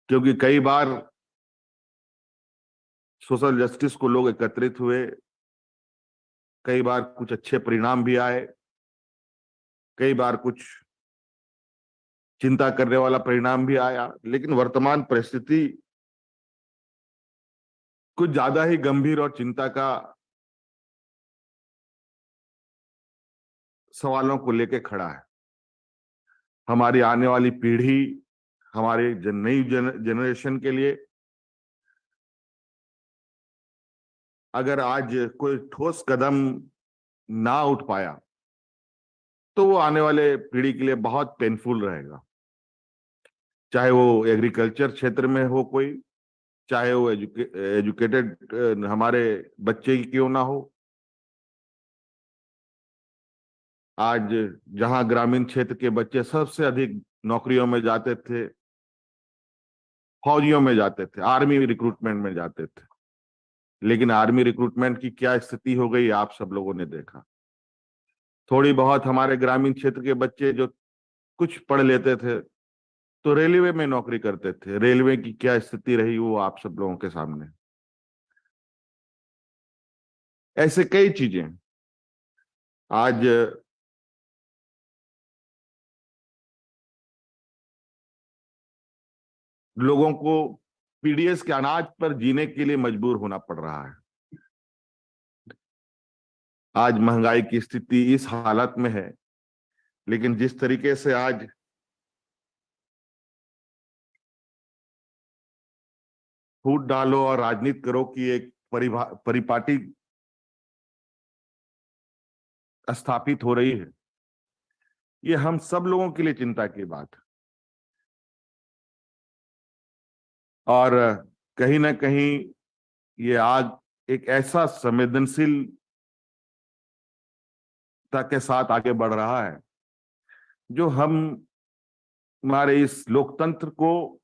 क्योंकि कई बार सोशल जस्टिस को लोग एकत्रित हुए, कई बार कुछ अच्छे परिणाम भी आए, कई बार कुछ चिंता करने वाला परिणाम भी आया, लेकिन वर्तमान परिस्थिति कुछ ज्यादा ही गंभीर और चिंता का सवालों को लेकर खड़ा है। हमारी आने वाली पीढ़ी, हमारे नई जनरेशन के लिए अगर आज कोई ठोस कदम ना उठ पाया, तो वो आने वाले पीढ़ी के लिए बहुत पेनफुल रहेगा। चाहे वो एग्रीकल्चर क्षेत्र में हो कोई, चाहे वो एजुकेटेड हमारे बच्चे की क्यों ना हो। आज जहां ग्रामीण क्षेत्र के बच्चे सबसे अधिक नौकरियों में जाते थे, फौजियों में जाते थे, आर्मी रिक्रूटमेंट में जाते थे। लेकिन आर्मी रिक्रूटमेंट की क्या स्थिति हो गई आप सब लोगों ने देखा। थोड़ी बहुत हमारे ग्रामीण क्षेत्र के बच्चे जो कुछ पढ़ लेते थे तो रेलवे में नौकरी करते थे। रेलवे की क्या स्थिति रही वो आप सब लोगों के सामने। ऐसे कई चीजें आज लोगों को पीडीएस के अनाज पर जीने के लिए मजबूर होना पड़ रहा है। आज महंगाई की स्थिति इस हालत में है, लेकिन जिस तरीके से आज फूट डालो और राजनीति करो की एक परिपाटी स्थापित हो रही है, ये हम सब लोगों के लिए चिंता की बात है। और कहीं ना कहीं ये आग एक ऐसा संवेदनशीलता के साथ आगे बढ़ रहा है जो हमारे इस लोकतंत्र को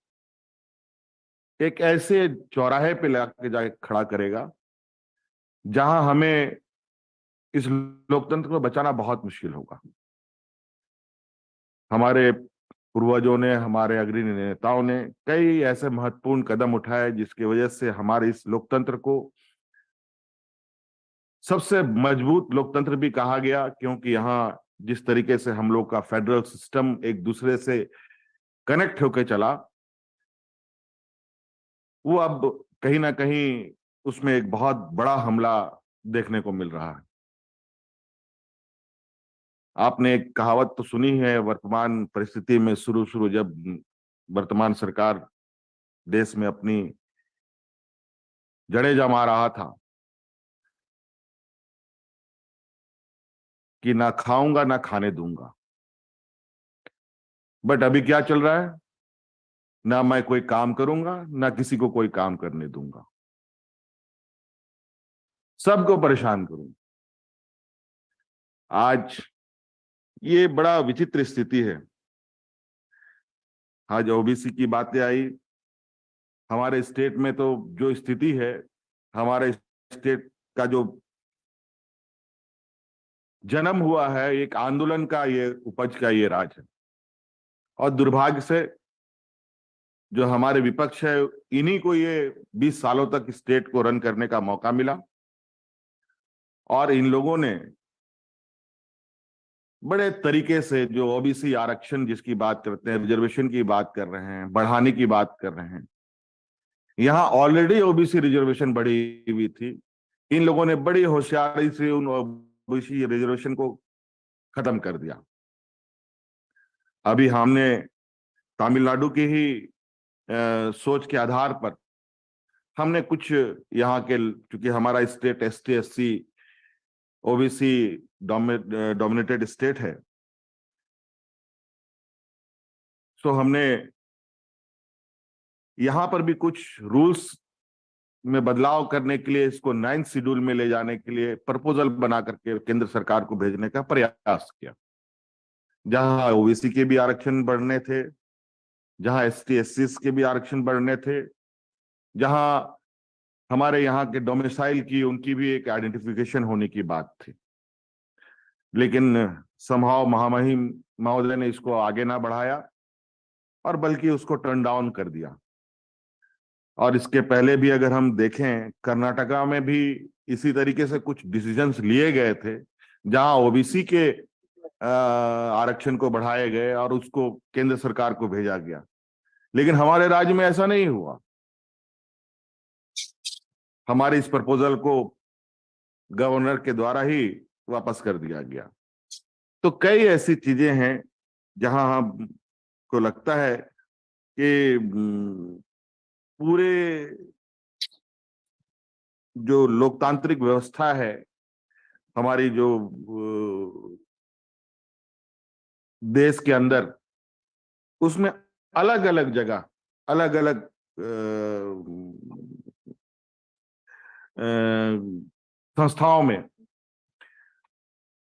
एक ऐसे चौराहे पे लाके जाके खड़ा करेगा जहां हमें इस लोकतंत्र को बचाना बहुत मुश्किल होगा। हमारे पूर्वजों ने, हमारे अग्रणी नेताओं ने कई ऐसे महत्वपूर्ण कदम उठाए जिसकी वजह से हमारे इस लोकतंत्र को सबसे मजबूत लोकतंत्र भी कहा गया, क्योंकि यहाँ जिस तरीके से हम लोग का फेडरल सिस्टम एक दूसरे से कनेक्ट होकर चला, वो अब कहीं ना कहीं उसमें एक बहुत बड़ा हमला देखने को मिल रहा है। आपने एक कहावत तो सुनी है, वर्तमान परिस्थिति में शुरू जब वर्तमान सरकार देश में अपनी जड़ें जमा रहा था कि ना खाऊंगा ना खाने दूंगा। बट अभी क्या चल रहा है, ना मैं कोई काम करूंगा ना किसी को कोई काम करने दूंगा, सबको परेशान करूंगा। आज ये बड़ा विचित्र स्थिति है। आज ओबीसी की बातें आई। हमारे स्टेट में तो जो स्थिति है, हमारे स्टेट का जो जन्म हुआ है, एक आंदोलन का ये उपज का ये राज है। और दुर्भाग्य से जो हमारे विपक्ष है, इन्हीं को ये 20 सालों तक स्टेट को रन करने का मौका मिला और इन लोगों ने बड़े तरीके से जो ओबीसी आरक्षण जिसकी बात करते हैं, रिजर्वेशन की बात कर रहे हैं, बढ़ाने की बात कर रहे हैं। यहाँ ऑलरेडी ओबीसी रिजर्वेशन बढ़ी हुई थी, इन लोगों ने बड़ी होशियारी से उन ओबीसी रिजर्वेशन को खत्म कर दिया। अभी हमने तमिलनाडु की ही सोच के आधार पर हमने कुछ यहाँ के, क्योंकि हमारा state ST SC OBC dominated state है, तो हमने यहां पर भी कुछ रूल्स में बदलाव करने के लिए, इसको 9th शेड्यूल में ले जाने के लिए प्रपोजल बना करके केंद्र सरकार को भेजने का प्रयास किया, जहां ओबीसी के भी आरक्षण बढ़ने थे, जहां एसटी एससी के भी आरक्षण बढ़ने थे, जहां हमारे यहाँ के डोमिसाइल की उनकी भी एक आइडेंटिफिकेशन होने की बात थी। लेकिन समहाव महामहिम महोदय ने इसको आगे ना बढ़ाया और बल्कि उसको टर्न डाउन कर दिया। और इसके पहले भी अगर हम देखें, कर्नाटका में भी इसी तरीके से कुछ डिसीजंस लिए गए थे, जहां ओबीसी के आरक्षण को बढ़ाए गए और उसको केंद्र सरकार को भेजा गया। लेकिन हमारे राज्य में ऐसा नहीं हुआ। हमारे इस प्रपोजल को गवर्नर के द्वारा ही वापस कर दिया गया। तो कई ऐसी चीजें हैं जहां हमको लगता है कि पूरे जो लोकतांत्रिक व्यवस्था है हमारी, जो देश के अंदर, उसमें अलग अलग जगह, अलग अलग संस्थाओं में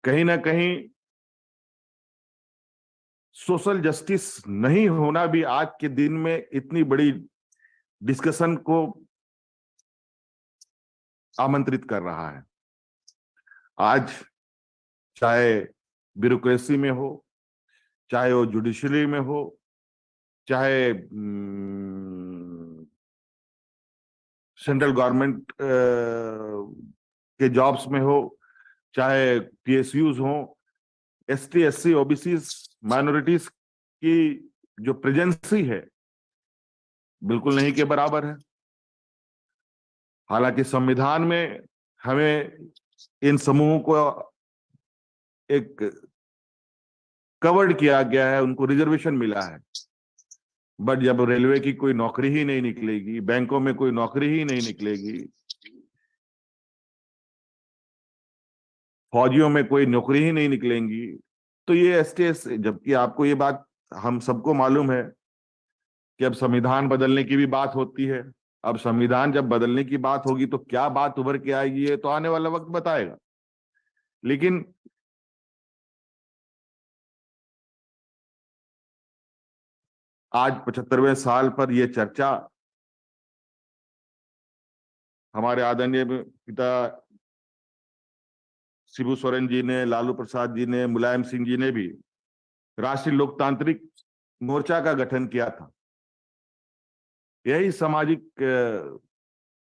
कहीं ना कहीं सोशल जस्टिस नहीं होना भी आज के दिन में इतनी बड़ी डिस्कशन को आमंत्रित कर रहा है। आज चाहे ब्यूरोक्रेसी में हो, चाहे वो जुडिशरी में हो, चाहे सेंट्रल गवर्नमेंट के जॉब्स में हो, चाहे PSUs हो, ST, SC, OBC माइनॉरिटीज की जो प्रेजेंसी है बिल्कुल नहीं के बराबर है। हालांकि संविधान में हमें इन समूहों को एक कवर्ड किया गया है, उनको रिजर्वेशन मिला है, बट जब रेलवे की कोई नौकरी ही नहीं निकलेगी, बैंकों में कोई नौकरी ही नहीं निकलेगी, फौजियों में कोई नौकरी ही नहीं निकलेंगी, तो ये STS, जबकि आपको ये बात हम सबको मालूम है कि अब संविधान बदलने की भी बात होती है। अब संविधान जब बदलने की बात होगी तो क्या बात उभर के आएगी ये तो आने वाला वक्त बताएगा। लेकिन आज 75वें साल पर यह चर्चा हमारे आदरणीय पिता शिबू सोरेन जी ने, लालू प्रसाद जी ने, मुलायम सिंह जी ने भी राष्ट्रीय लोकतांत्रिक मोर्चा का गठन किया था, यही सामाजिक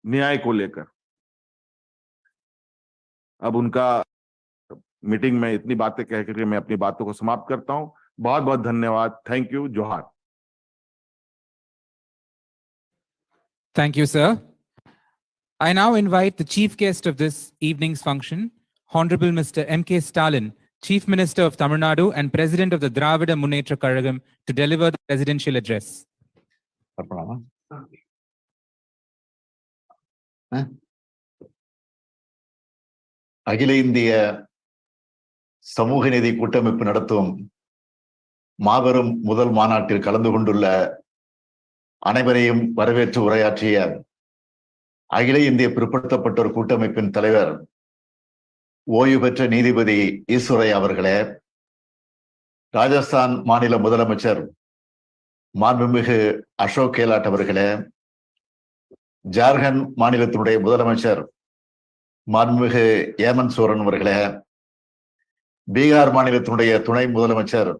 न्याय को लेकर। अब उनका मीटिंग में इतनी बातें कह करके मैं अपनी बातों को समाप्त करता हूं। बहुत बहुत धन्यवाद। Thank you. जोहार। Thank you, sir. I now invite the chief guest of this evening's function, Honorable Mr. M.K. Stalin, Chief Minister of Tamil Nadu and President of the Dravida Munnetra Kazhagam, to deliver the presidential address. அகில இந்திய சமூக நீதி கூட்டமைப்பு நடத்தும் மாபெரும் முதல் மாநாட்டில் கலந்து கொண்டுள்ள அனைவரையும் வரவேற்று உரையாற்றிய அகில இந்திய பிற்படுத்தப்பட்டோர் கூட்டமைப்பின் தலைவர் ஓய்வு பெற்ற நீதிபதி ஈஸ்வரையா அவர்களே, ராஜஸ்தான் மாநில முதலமைச்சர் மாண்புமிகு அசோக் கெலாட் அவர்களே, ஜார்க்கண்ட் மாநிலத்தினுடைய முதலமைச்சர் மாண்புமிகு ஏமந்த் சோரன் அவர்களே, பீகார் மாநிலத்தினுடைய துணை முதலமைச்சர்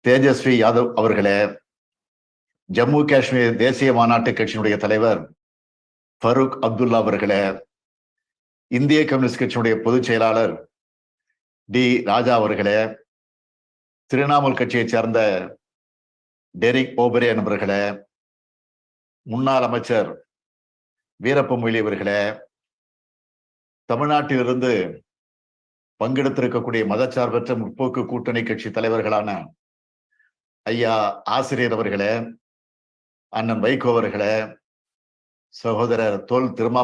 தேஜஸ்வி யாதவ் அவர்களே, ஜம்மு காஷ்மீர் தேசிய மாநாட்டு கட்சியினுடைய தலைவர் ஃபரூக் அப்துல்லா அவர்களே, இந்திய கம்யூனிஸ்ட் கட்சியினுடைய பொதுச் செயலாளர் டி ராஜா அவர்களே, திரிணாமுல் கட்சியைச் சேர்ந்த டெரிக் ஓபரேன் அவர்களே, முன்னாள் அமைச்சர் வீரப்ப மொய்லி அவர்களே, தமிழ்நாட்டிலிருந்து பங்கெடுத்திருக்கக்கூடிய மதச்சார்பற்ற முற்போக்கு கூட்டணி கட்சி தலைவர்களான ஐயா ஆசிரியர் அவர்களே, அண்ணன் வைகோ அவர்களே, சகோதரர் தொல் திருமா